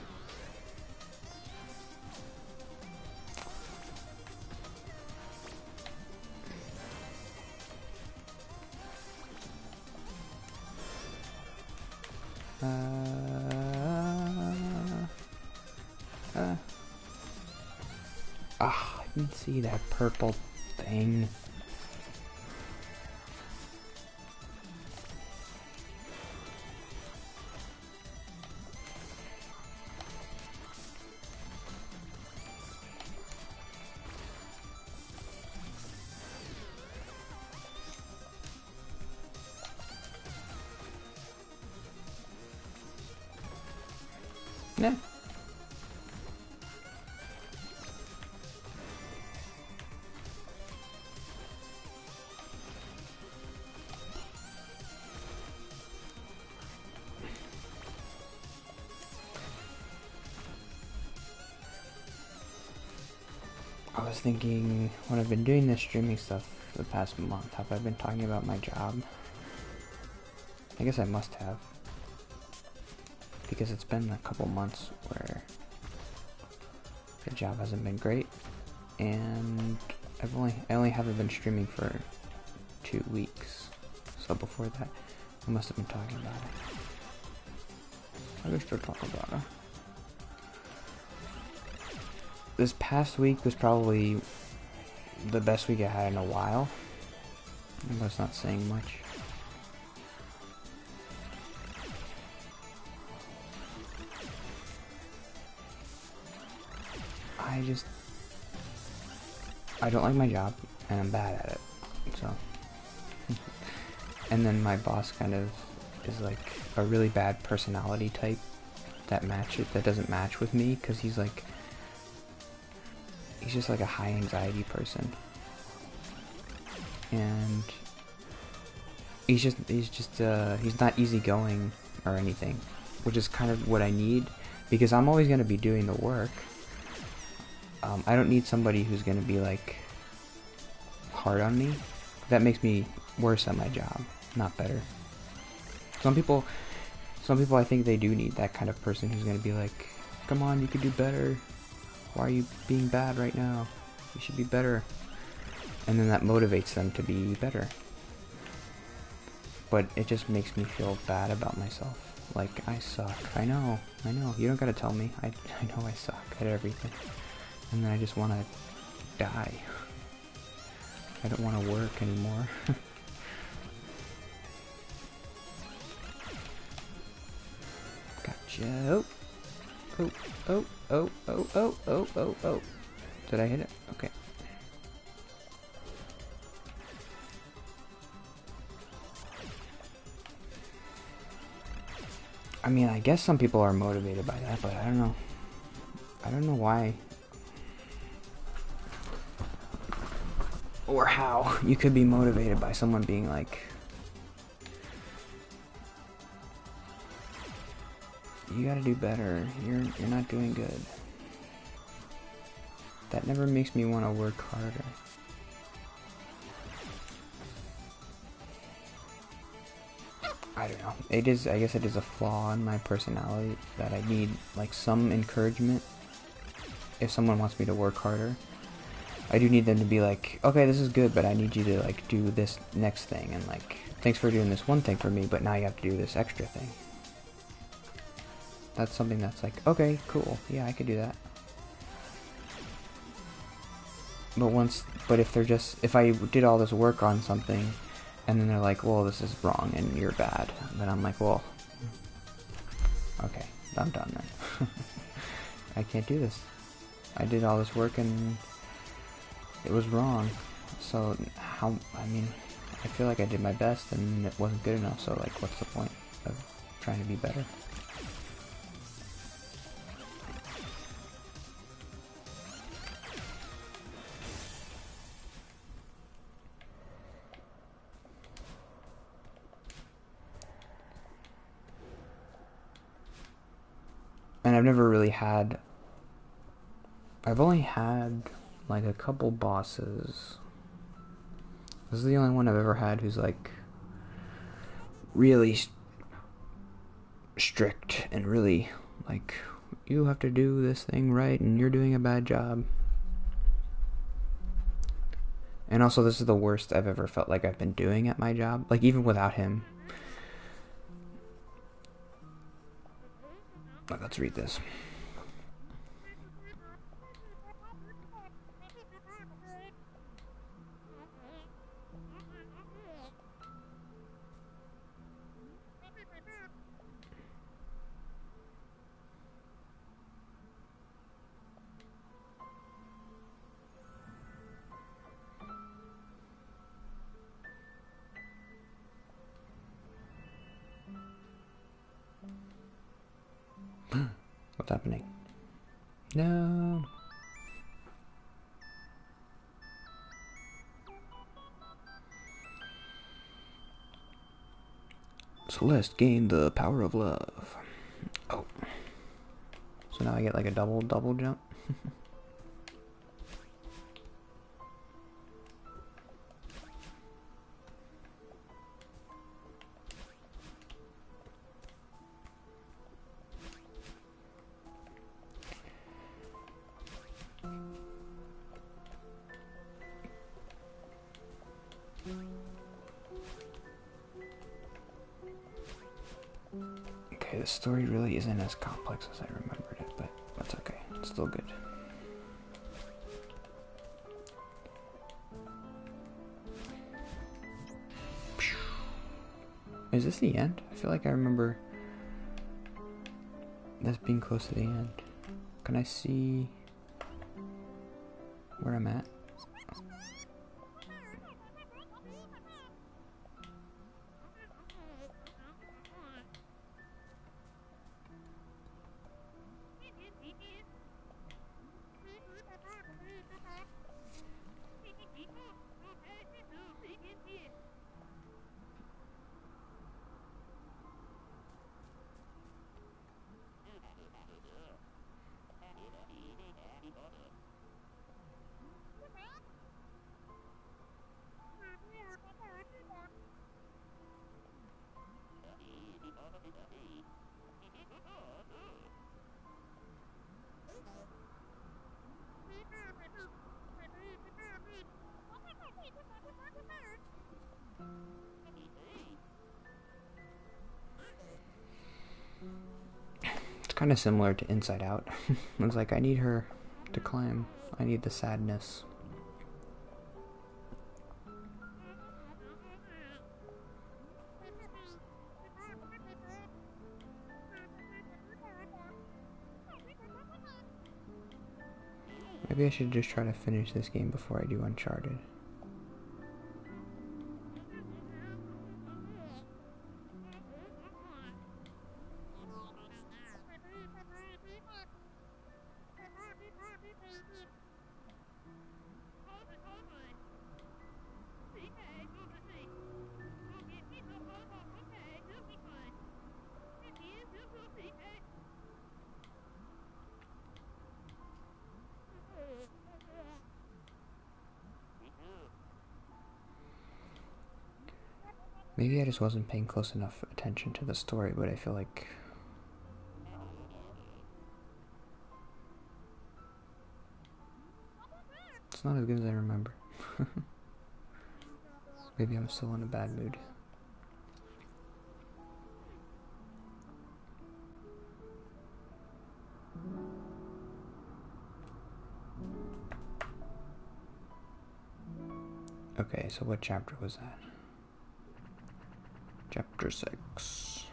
S1: I didn't see that purple thing. Nah. I was thinking, when I've been doing this streaming stuff for the past month, have I been talking about my job? I guess I must have. Because it's been a couple months where the job hasn't been great, and I only haven't been streaming for 2 weeks. So before that, I must have been talking about it. I can still talk about it. This past week was probably the best week I had in a while. But it's not saying much. I don't like my job, and I'm bad at it, so. And then my boss kind of is like a really bad personality type that doesn't match with me, because he's just like a high anxiety person. And he's not easygoing or anything, which is kind of what I need, because I'm always going to be doing the work. I don't need somebody who's going to be like hard on me. That makes me worse at my job, not better. Some people I think they do need that kind of person who's going to be like, come on, you could do better. Why are you being bad right now? You should be better. And then that motivates them to be better. But it just makes me feel bad about myself. Like, I suck. I know. You don't gotta tell me. I know I suck at everything. And then I just want to die. I don't want to work anymore. Gotcha. Oh. Did I hit it? Okay. I mean, I guess some people are motivated by that, but I don't know. I don't know why. Or how you could be motivated by someone being like, you gotta do better, you're not doing good. That never makes me want to work harder. I don't know. I guess it is a flaw in my personality that I need like some encouragement. If someone wants me to work harder, I do need them to be like, okay, this is good, but I need you to like do this next thing, and like, thanks for doing this one thing for me, but now you have to do this extra thing. That's something that's like, okay, cool, yeah, I could do that. But if I did all this work on something, and then they're like, well, this is wrong and you're bad, then I'm like, well, okay, I'm done then. I can't do this. I did all this work and it was wrong. So I feel like I did my best and it wasn't good enough, so like, what's the point of trying to be better? And I've never really had I've only had like a couple bosses. This is the only one I've ever had who's like really strict and really like, you have to do this thing right and you're doing a bad job. And also, this is the worst I've ever felt like I've been doing at my job, like even without him. Let's read this. What's happening? No. Celeste gained the power of love. Oh. So now I get like a double jump? Okay, the story really isn't as complex as I remembered it, but that's okay. It's still good. Is this the end? I feel like I remember this being close to the end. Can I see where I'm at? It's kind of similar to Inside Out. It's like, I need her to climb. I need the sadness. Maybe I should just try to finish this game before I do Uncharted. Maybe I just wasn't paying close enough attention to the story, but I feel like it's not as good as I remember. Maybe I'm still in a bad mood. Okay, so what chapter was that? Chapter 6.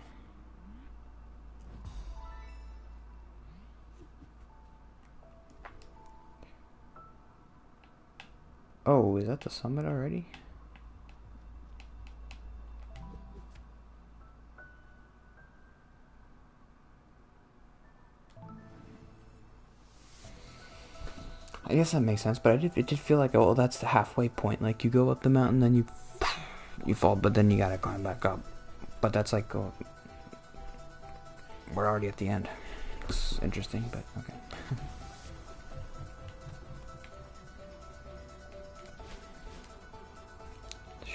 S1: Oh, is that the summit already? I guess that makes sense, but it did feel like, oh, that's the halfway point. Like, you go up the mountain, then you fall, but then you gotta climb back up. But that's like, oh, we're already at the end. It's interesting, but okay.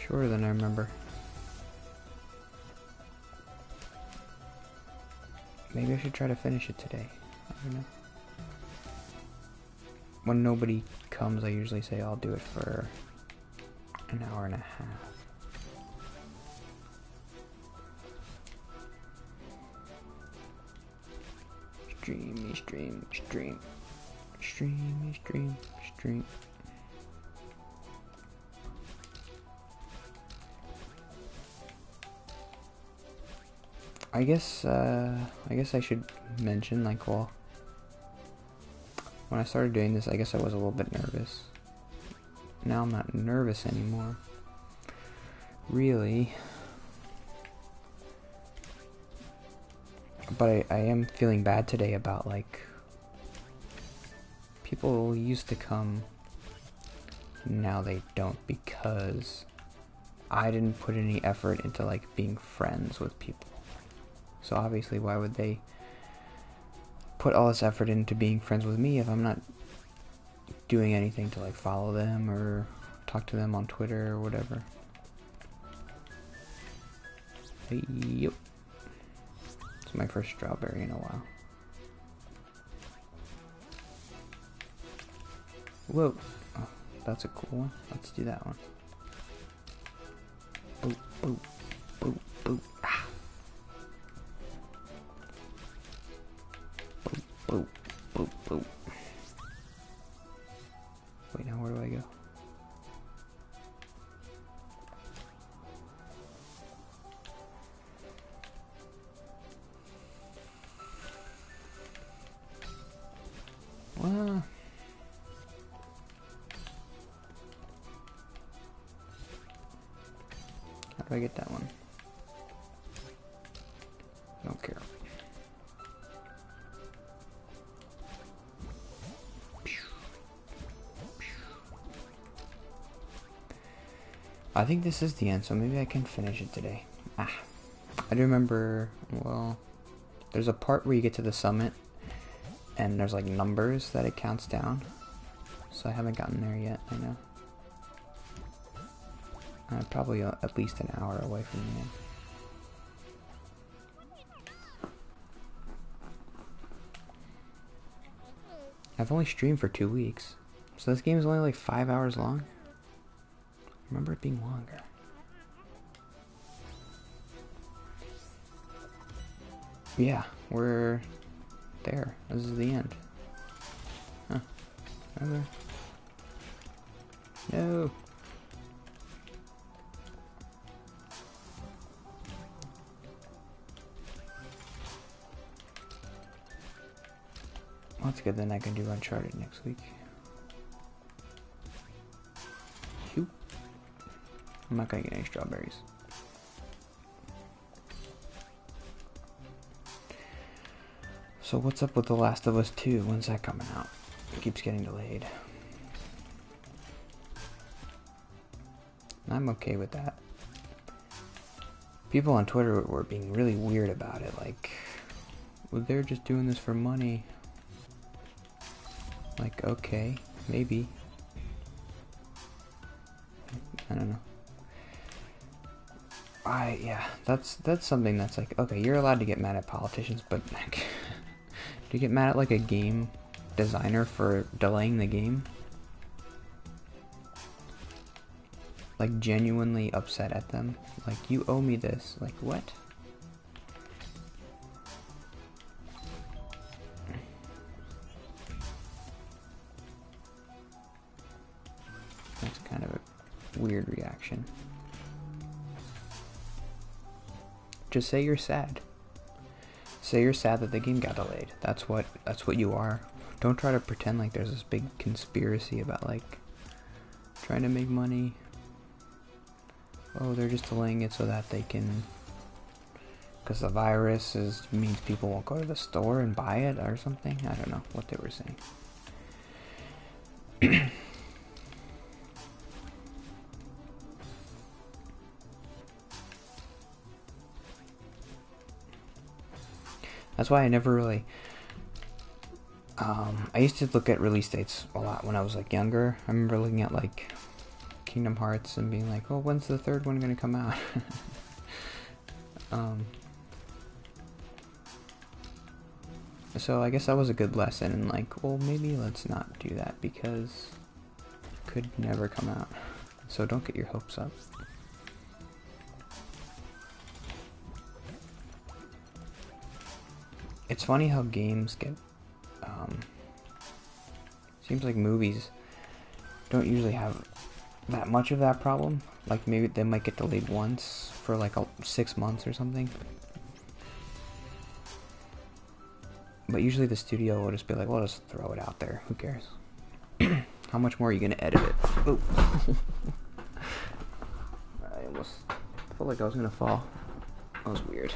S1: shorter than I remember. Maybe I should try to finish it today. I don't know. When nobody comes, I usually say I'll do it for an hour and a half. Stream. I guess I should mention, like, well, when I started doing this, I guess I was a little bit nervous. Now I'm not nervous anymore. Really. But I am feeling bad today about, like, people used to come, now they don't, because I didn't put any effort into, like, being friends with people. So obviously, why would they put all this effort into being friends with me if I'm not doing anything to, like, follow them or talk to them on Twitter or whatever? Hey, yep. It's my first strawberry in a while. Whoa. Oh, that's a cool one. Let's do that one. Boop, boop, boop, boop. Ah. Boop, boop, boop, boop. Wait, now where do I go? Well, how do I get that one? I don't care. I think this is the end, so maybe I can finish it today. I do remember, well, there's a part where you get to the summit and there's like numbers that it counts down. So I haven't gotten there yet, I know. I'm probably at least an hour away from the end. I've only streamed for 2 weeks. So this game is only like 5 hours long. I remember it being longer. Yeah, we're there. This is the end. Huh. Okay. No. Well, that's good, then I can do Uncharted next week. Shoot. I'm not gonna get any strawberries. So what's up with The Last of Us 2? When's that coming out? It keeps getting delayed. I'm okay with that. People on Twitter were being really weird about it, like, well, they're just doing this for money. Like, okay, maybe. I don't know. Yeah, that's something that's like, okay, you're allowed to get mad at politicians, but like, do you get mad at like a game designer for delaying the game? Like, genuinely upset at them? Like, you owe me this. Like, what? That's kind of a weird reaction. Just say you're sad. Say you're sad that the game got delayed. That's what you are. Don't try to pretend like there's this big conspiracy about like trying to make money. Oh, they're just delaying it so that they can, because the virus means people won't go to the store and buy it or something. I don't know what they were saying. That's why I never really, I used to look at release dates a lot when I was like younger. I remember looking at like Kingdom Hearts and being like, oh, when's the third one gonna come out? So I guess that was a good lesson, and like, well, maybe let's not do that because it could never come out. So don't get your hopes up. It's funny how games get, seems like movies don't usually have that much of that problem. Like maybe they might get delayed once for like 6 months or something. But usually the studio will just be like, well, just throw it out there. Who cares? How much more are you going to edit it? Oh. I almost felt like I was going to fall. That was weird.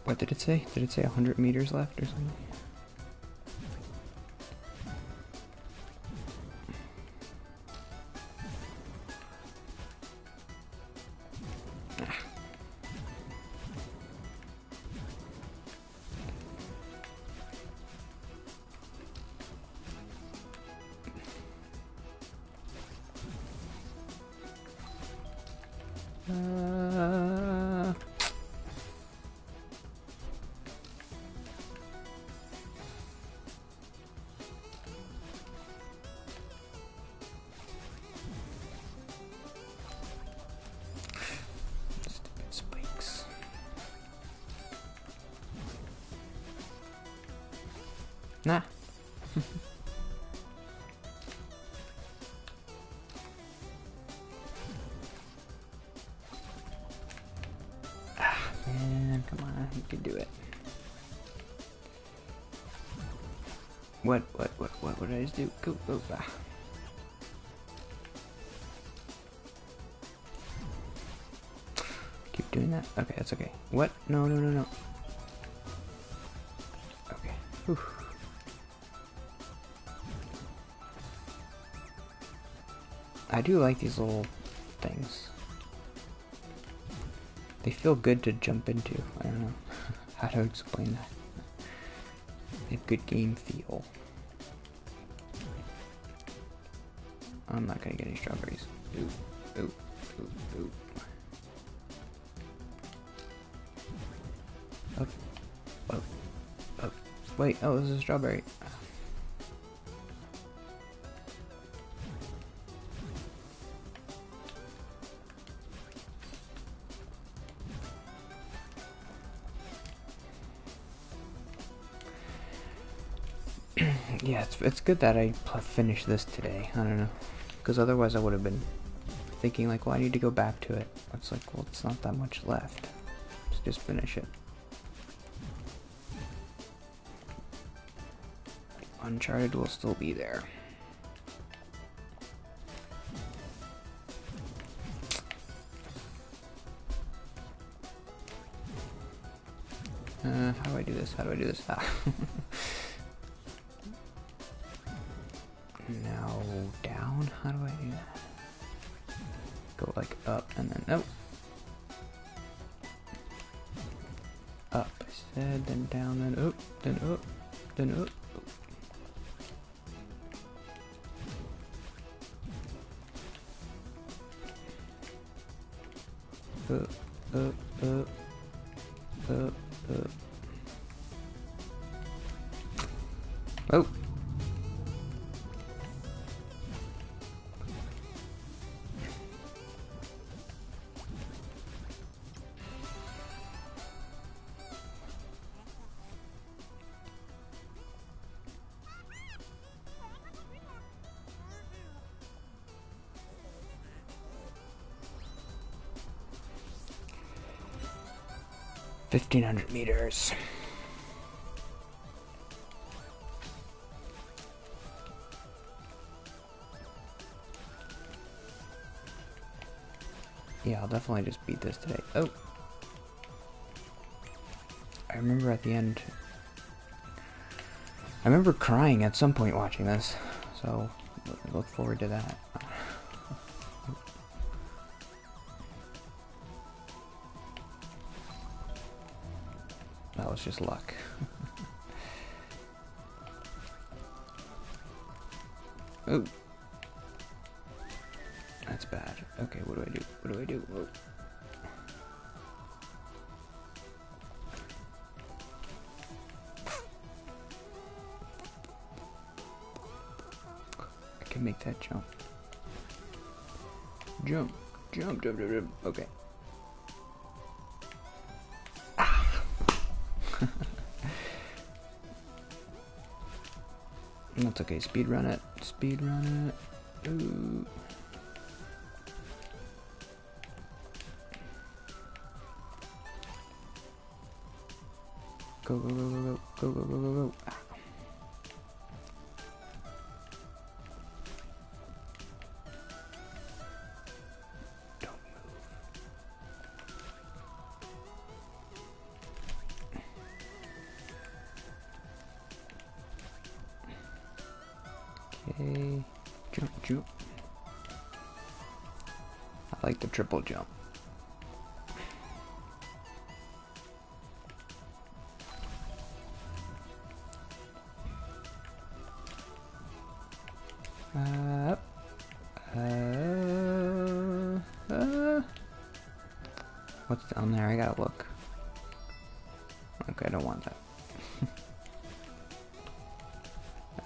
S1: What did it say? Did it say 100 meters left or something? Nah. Man, come on, you can do it. What did I just do? Go. Keep doing that? Okay, that's okay. What? No. Okay. Whew. I do like these little things. They feel good to jump into. I don't know how to explain that. They have good game feel. I'm not gonna get any strawberries. Ooh. Up. Wait, oh, this is a strawberry. Yeah, it's good that I finished this today. I don't know, because otherwise I would have been thinking like, well, I need to go back to it. It's like, well, it's not that much left. Let's just finish it. Uncharted will still be there. How do I do this? Ah. Now down? How do I do that? Go like up and then nope. Up, I said, then down, then up, then up, then up. Up. Oh. $1,500 meters. Yeah, I'll definitely just beat this today. Oh! I remember at the end, I remember crying at some point watching this, so look forward to that. That was just luck. Oh. That's bad. Okay, what do I do? What do I do? Whoa. I can make that jump. Jump. Jump, jump, jump, jump. Okay. Ah. That's okay. Speed run it. Speed run it. Ooh. Go, go, go, go, go, go, go, go, go, go. Ah. Don't move. Okay. Jump, jump. I like the triple jump. What's down there? I gotta look. Okay, I don't want that.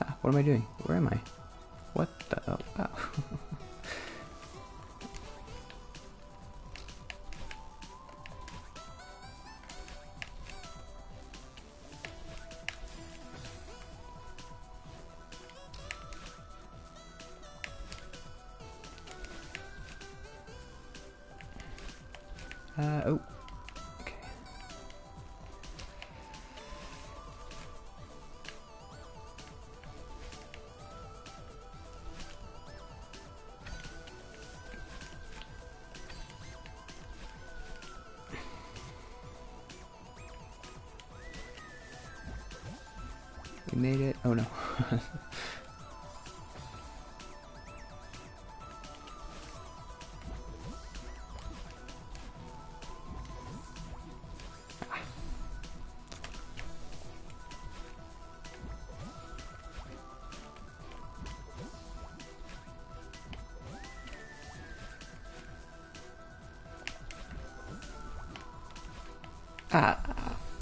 S1: Ah, what am I doing? Where am I? What the? Oh, wow. Oh. Okay. We made it. Oh no.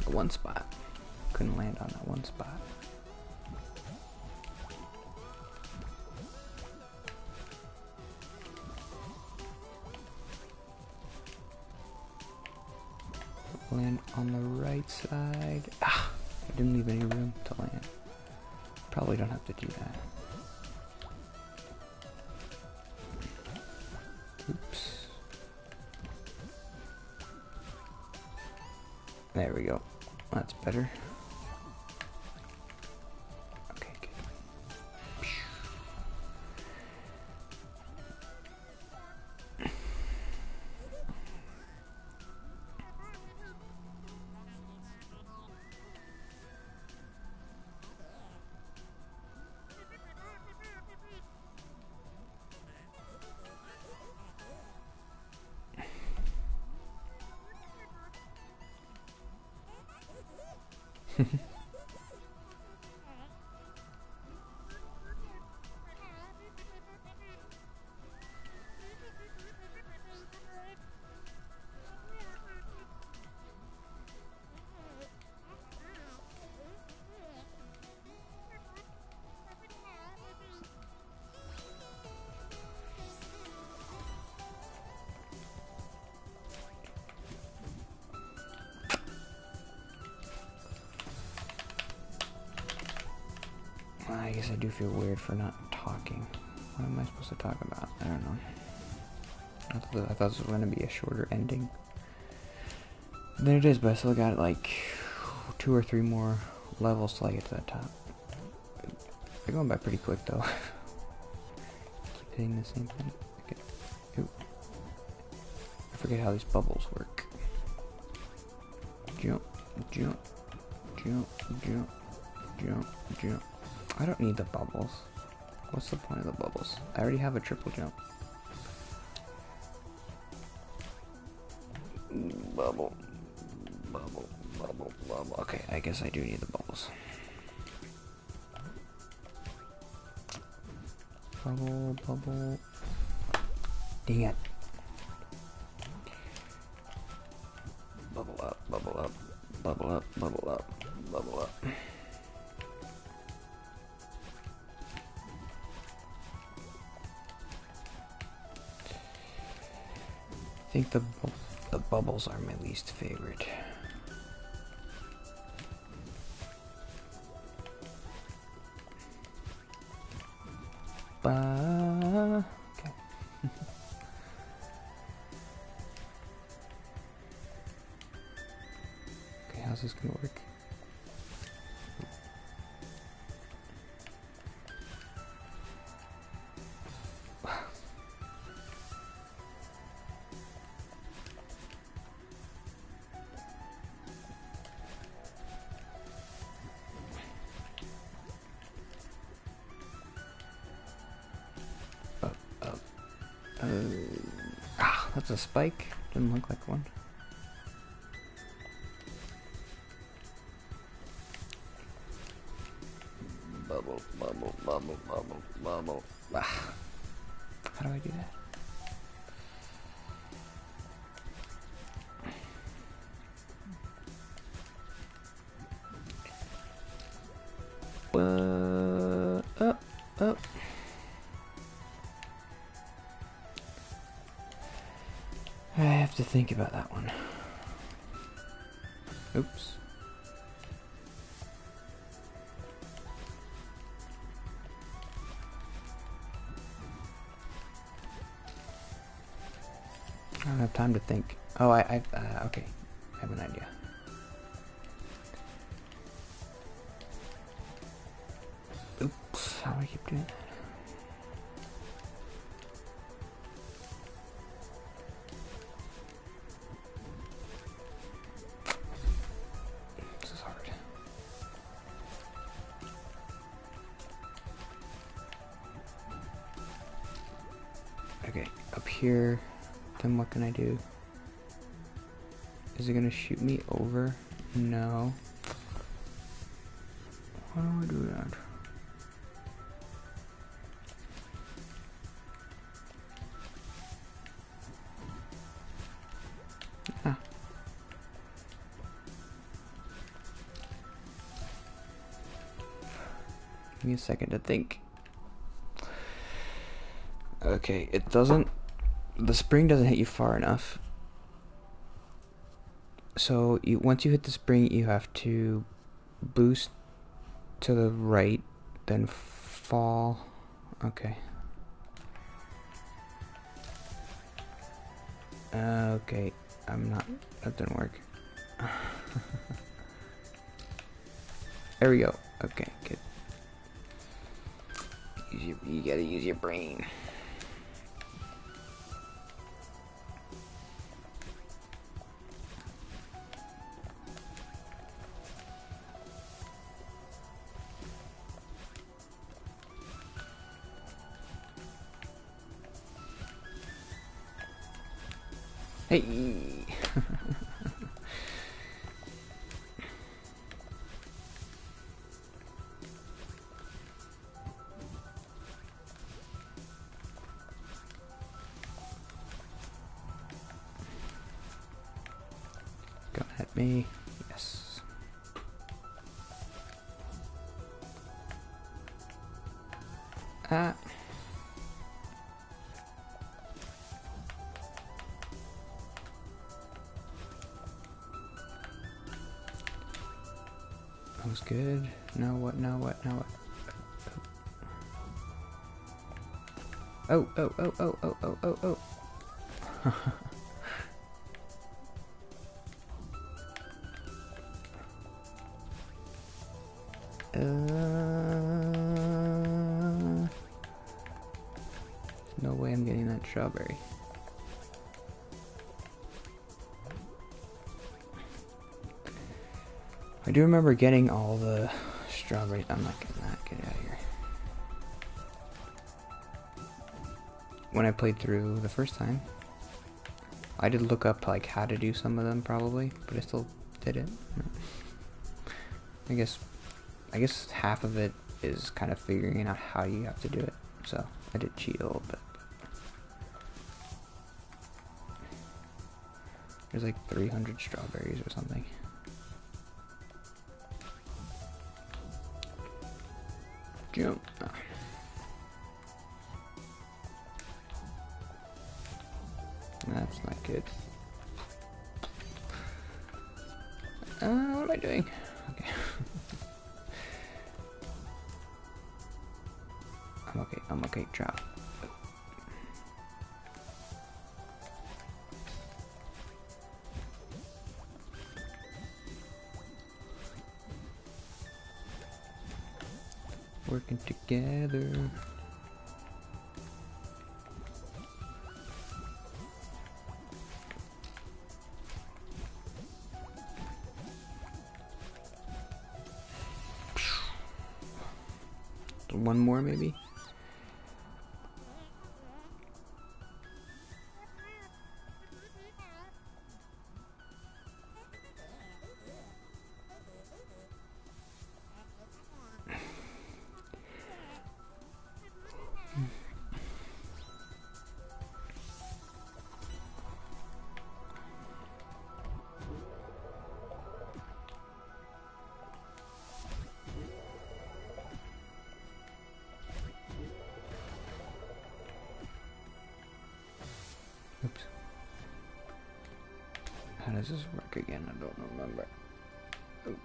S1: The one spot. Couldn't land on that one spot. Land on the right side. Ah! I didn't leave any room to land. Probably don't have to do that. Oops. There we go. That's better. Okay, good. I guess I do feel weird for not talking. What am I supposed to talk about? I don't know. I thought this was going to be a shorter ending than it is, but I still got like 2 or 3 more levels till I get to the top. They're going by pretty quick though. Keep hitting the same thing. Okay. Ooh. I forget how these bubbles work. Jump, jump, jump, jump, jump, jump. I don't need the bubbles. What's the point of the bubbles? I already have a triple jump. Bubble. Bubble. Bubble. Bubble. Okay, I guess I do need the bubbles. Bubble. Bubble. Dang it. Bubble up. Bubble up. Bubble up. Bubble up. Bubble up. I think the bubbles are my least favorite. Okay. Okay, how's this gonna work? That's a spike. Didn't look like one. Bubble, bubble, bubble, bubble, bubble. Ah. How do I do that? Up. I have to think about that one. Oops. I don't have time to think. Oh, okay. I have an idea. Oops, how do I keep doing that? This is hard. Okay, up here, then what can I do? Is it gonna shoot me over? No. How do I do that? Give me a second to think. Okay, it doesn't... The spring doesn't hit you far enough. So once you hit the spring, you have to boost to the right, then fall. Okay. Okay, that didn't work. There we go. Okay, good. You gotta use your brain. Hey. Go at me. Yes. Ah. That was good. Now what? Now what? Now what? Oh, oh, oh, oh, oh, oh, oh, oh. No way I'm getting that strawberry. I do remember getting all the strawberries. I'm not getting that. Get out of here. when I played through the first time. I did look up like how to do some of them probably, but I still did it. I guess half of it is kind of figuring out how you have to do it. So I did cheat a little bit. There's like 300 strawberries or something. Jump. Ah. That's not good. What am I doing? Okay. I'm okay, drop. Working together. One more maybe? Oops. How does this work again? I don't remember. Oh.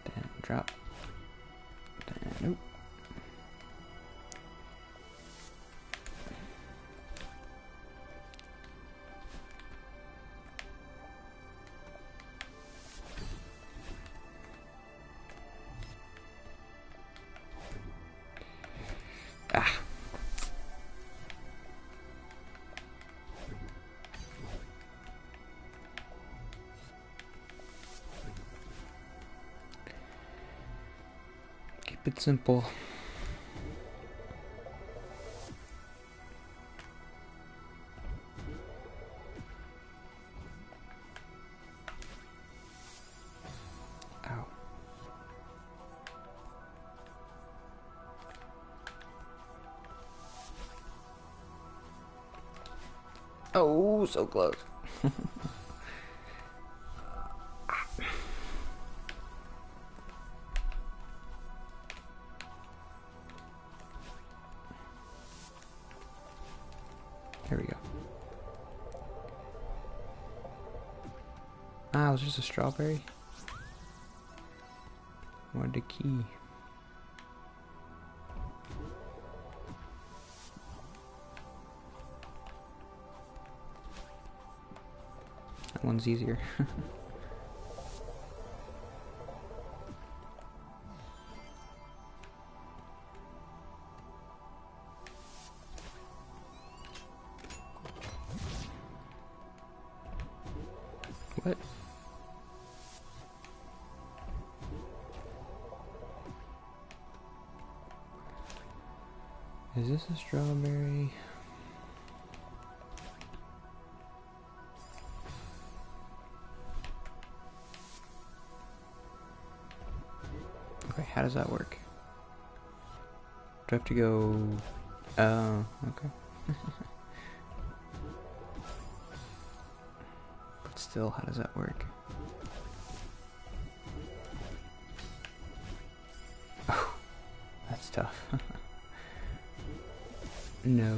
S1: Then drop. Then oop. Ah. Keep it simple. Ow. Oh, so close. Here we go. Ah, it was just a strawberry. Wanted a key. That one's easier. What? Is this a strawberry? Okay, how does that work? Do I have to go... Oh, okay. But still, how does that work? Oh, that's tough. No.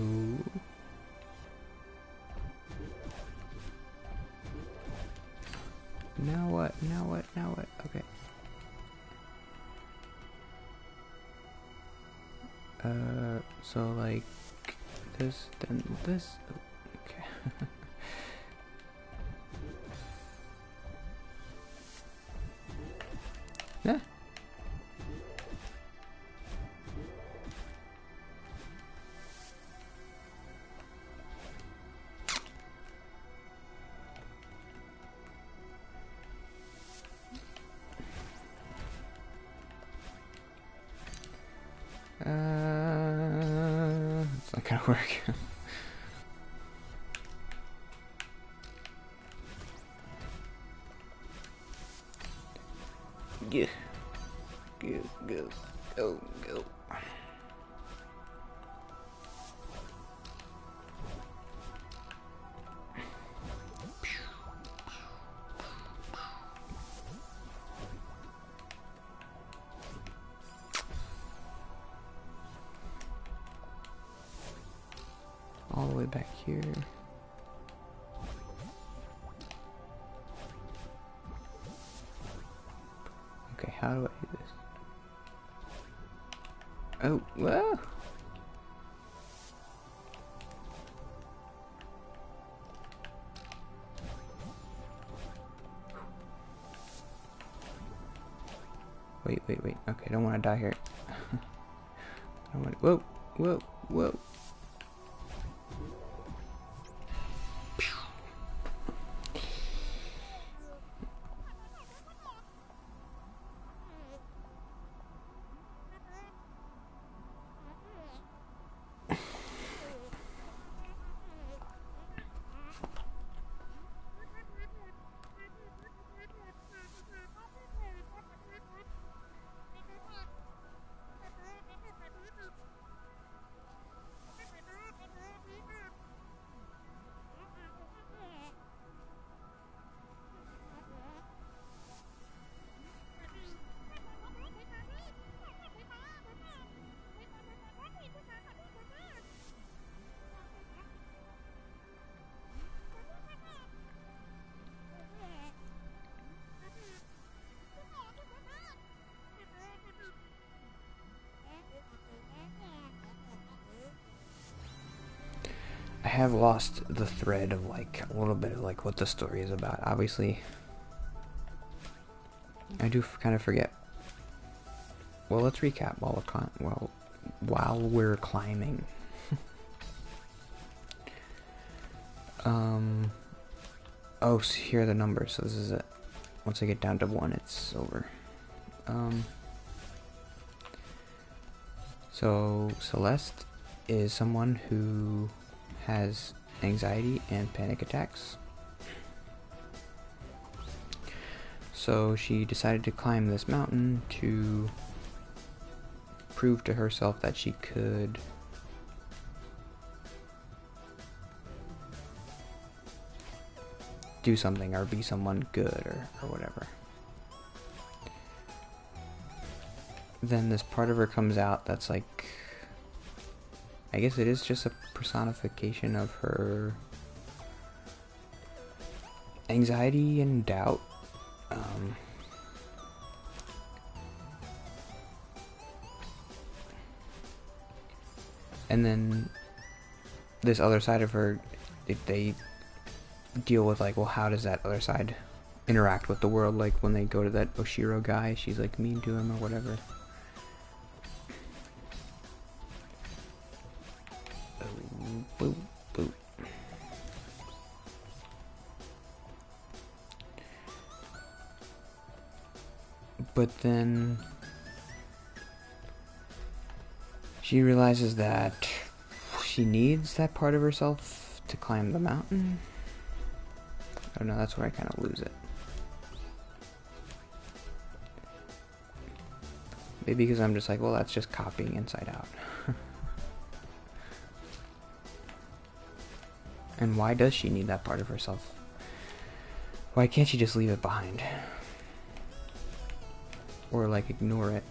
S1: Now what? Now what? Now what? Okay. So like this, then this. Okay. Yeah. not gonna work. Yeah. Go. All the way back here. Okay, how do I do this? Oh, whoa! Wait. Okay, I don't want to die here. Whoa. I have lost the thread of like a little bit of like what the story is about. Obviously, I do kind of forget. Well, let's recap while we're climbing. Oh, so here are the numbers. So this is it. Once I get down to 1, it's over. So Celeste is someone who has anxiety and panic attacks. So she decided to climb this mountain to prove to herself that she could do something or be someone good or whatever. Then this part of her comes out that's like, I guess it is just a personification of her anxiety and doubt. And then this other side of her, they deal with like, well, how does that other side interact with the world? Like when they go to that Oshiro guy, she's like mean to him or whatever. Boop. But then she realizes that she needs that part of herself to climb the mountain. I don't know, that's where I kind of lose it. Maybe because I'm just like, well, that's just copying Inside Out. And why does she need that part of herself? Why can't she just leave it behind? Or like ignore it?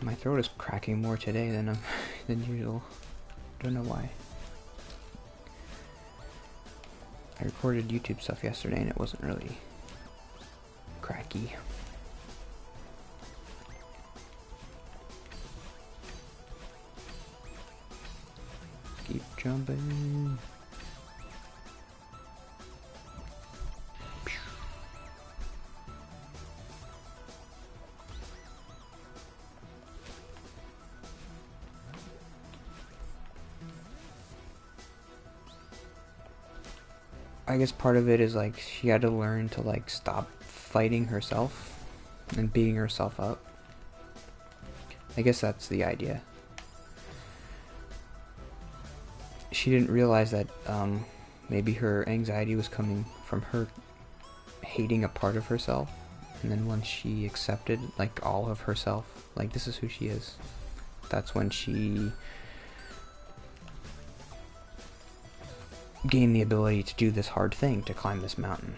S1: My throat is cracking more today than usual. Don't know why. I recorded YouTube stuff yesterday and it wasn't really cracky. Keep jumping. I guess part of it is like she had to learn to like stop fighting herself and beating herself up. I guess that's the idea. She didn't realize that maybe her anxiety was coming from her hating a part of herself, and then once she accepted like all of herself, like this is who she is, that's when she gained the ability to do this hard thing, to climb this mountain.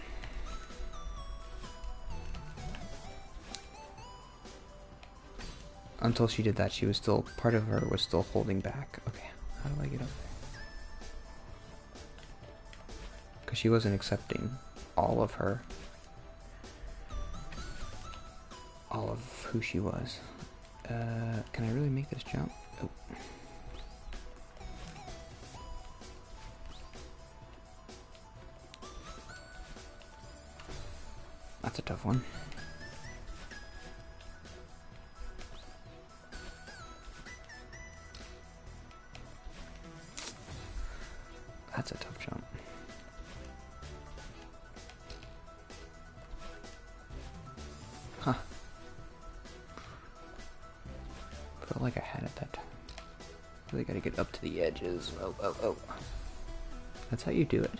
S1: Until she did that, she was still, part of her was still holding back. Okay, how do I get up there? Because she wasn't accepting all of her, all of who she was. Can I really make this jump? Oh. That's a tough one. That's a tough jump. Huh. Felt like I had it that time. Really gotta get up to the edges. Oh, oh, oh. That's how you do it.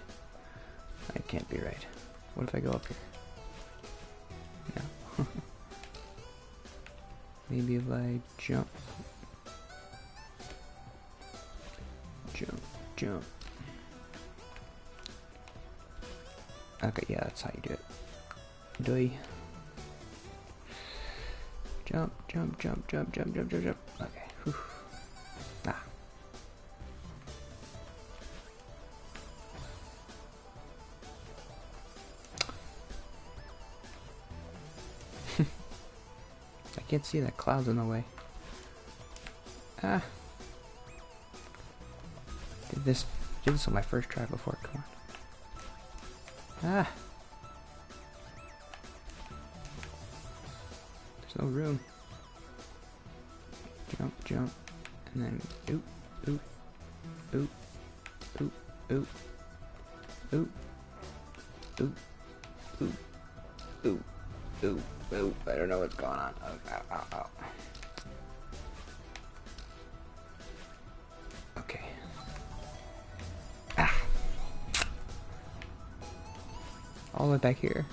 S1: That can't be right. What if I go up here? No. Maybe if I jump. Jump, jump. Okay, yeah, that's how you do it. Doy. Jump, jump, jump, jump, jump, jump, jump, jump. Okay. Whew. Ah. I can't see that cloud's in the way. Ah. Did this on my first try before, come on. Ah. There's no room. Jump, jump, and then oop, oop, oop, oop, oop, oop, oop, oop, oop, oop, oop. I don't know what's going on. Oh, ow, ow, ow. Okay. Ah. All the way back here.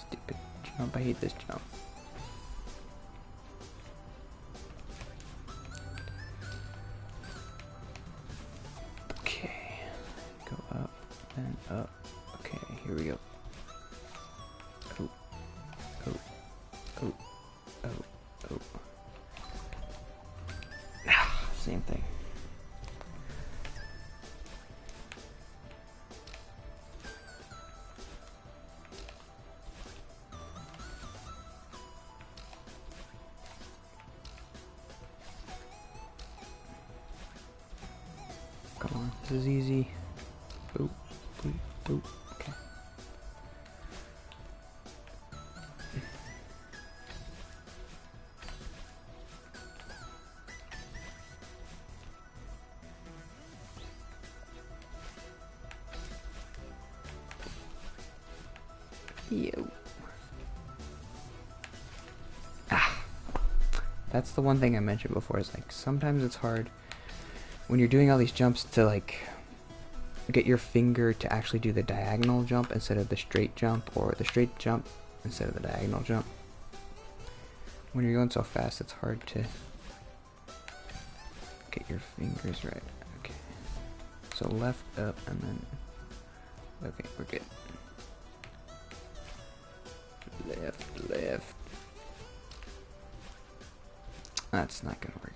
S1: Stupid jump. I hate this jump. Okay. Go up and up. Okay, here we go. Oh. Oh. Oh. Oh. Oh. Ah, same thing. Come on, this is easy. Boop, boop, boop. Okay. Yo. Ah. That's the one thing I mentioned before, is like sometimes it's hard when you're doing all these jumps to like get your finger to actually do the diagonal jump instead of the straight jump, or the straight jump instead of the diagonal jump. When you're going so fast, it's hard to get your fingers right. Okay. So left, up, and then... Okay, we're good. Left, left. That's not gonna work.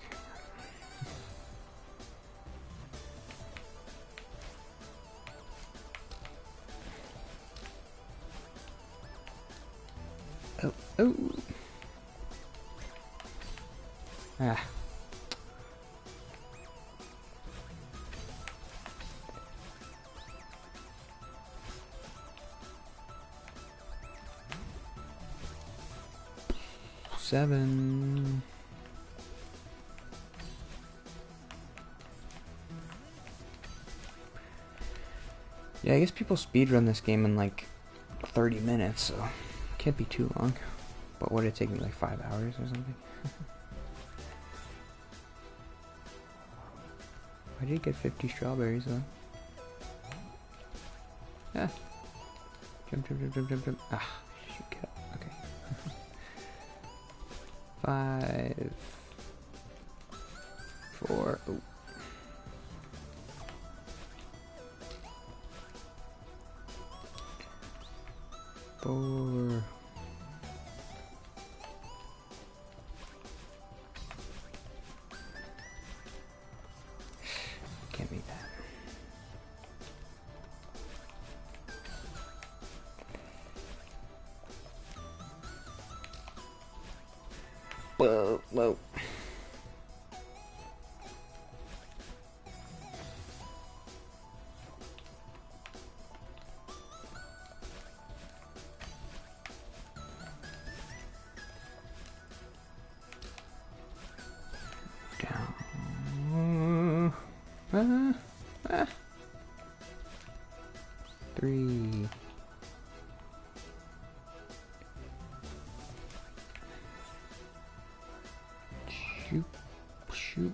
S1: Oh, oh. Ah. Seven. Yeah, I guess people speedrun this game in like 30 minutes, so it can't be too long. But would it take me like 5 hours or something? I did get 50 strawberries though. Ah. Jump, jump, jump, jump, jump, jump. Ah, shoot, get up. Okay. 5, 4. Oh. Four. Can't beat that. Whoa, whoa. Down. Ah. 3. Shoot, shoot,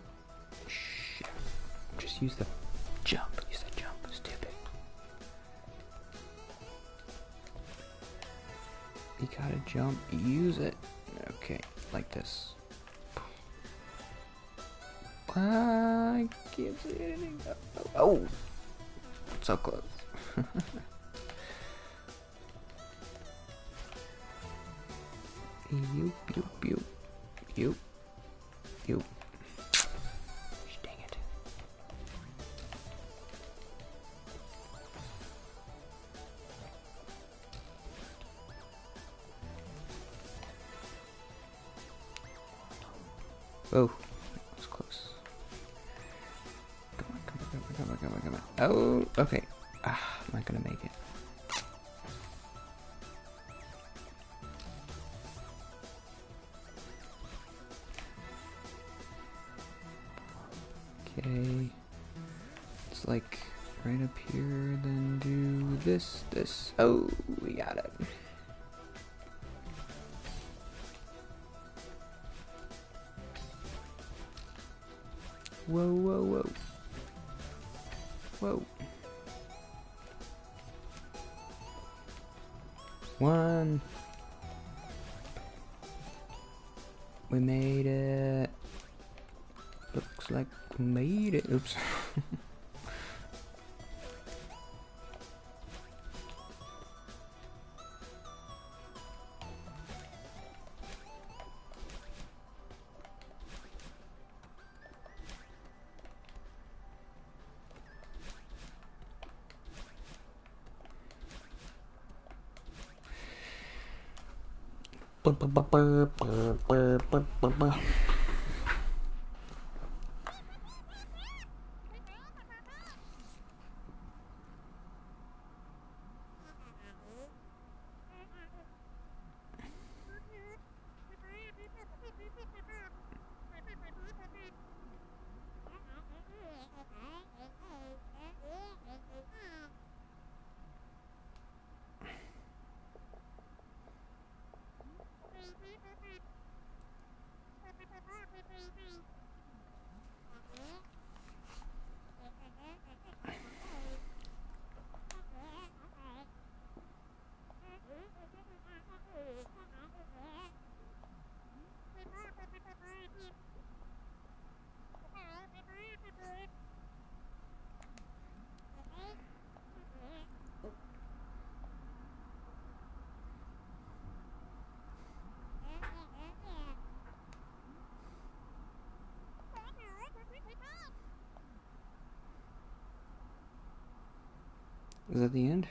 S1: shoot. Just use the jump. Use the jump. Stupid. You gotta jump. Use it. Okay, like this. I can't see anything. Oh, so close. You, you, you, you, you. Dang it. Oh, that was close. Come on, come on, come on, come on, come on, come on. Oh, okay. Ah, I'm not gonna make it. Okay. It's like right up here, then do this, this. Oh, we got it. Whoa, whoa, whoa. Whoa. 1. We made it. Looks like we made it. Oops. Is that the end?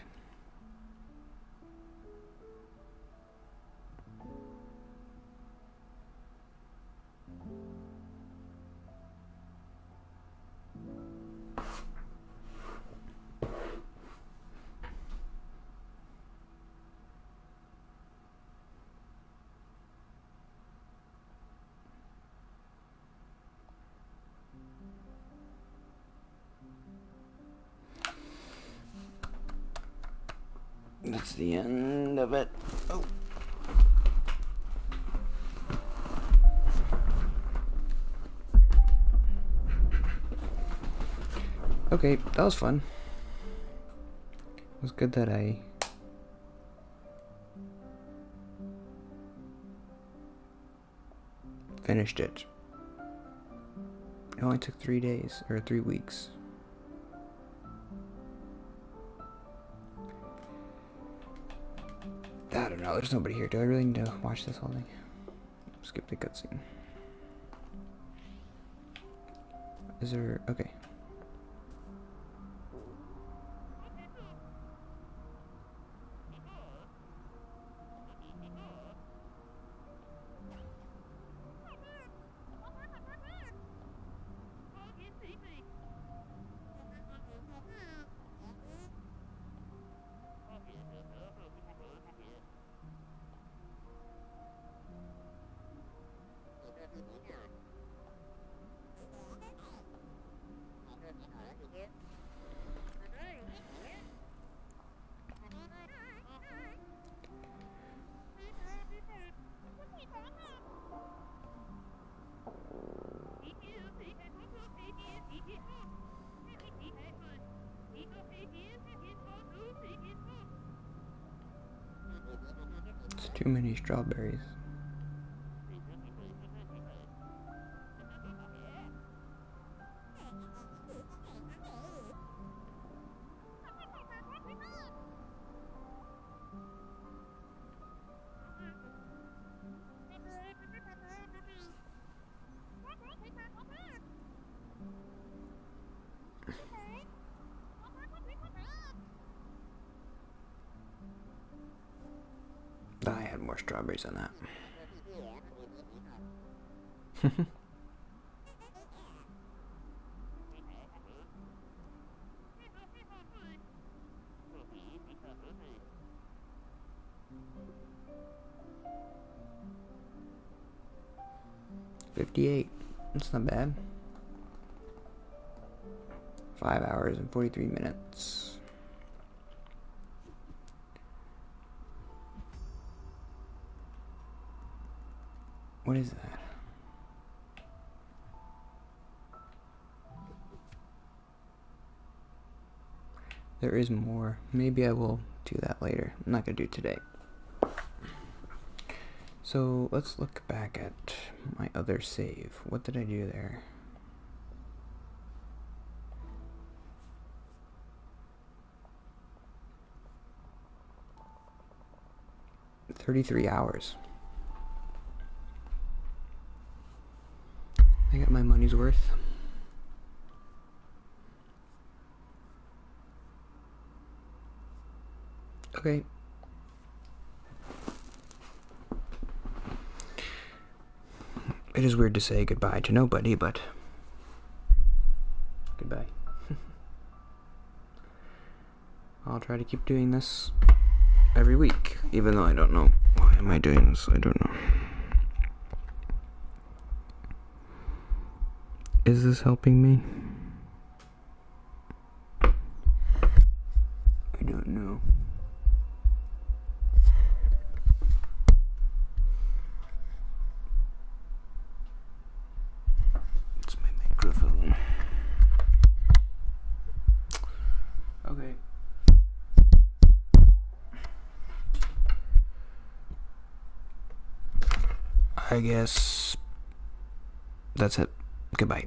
S1: That's the end of it. Oh. Okay, that was fun. It was good that I finished it. It only took 3 days, or 3 weeks. I don't know, there's nobody here. Do I really need to watch this whole thing? Skip the cutscene. Is there... okay. It's too many strawberries. I had more strawberries than that. 58. That's not bad. 5 hours and 43 minutes. What is that? There is more. Maybe I will do that later. I'm not gonna do it today. So let's look back at my other save. What did I do there? $33 hours. I got my money's worth. Okay. It is weird to say goodbye to nobody, but goodbye. I'll try to keep doing this every week, even though I don't know why am I doing this. I don't know. Is this helping me? I don't know. It's my microphone. Okay. I guess that's it. Goodbye.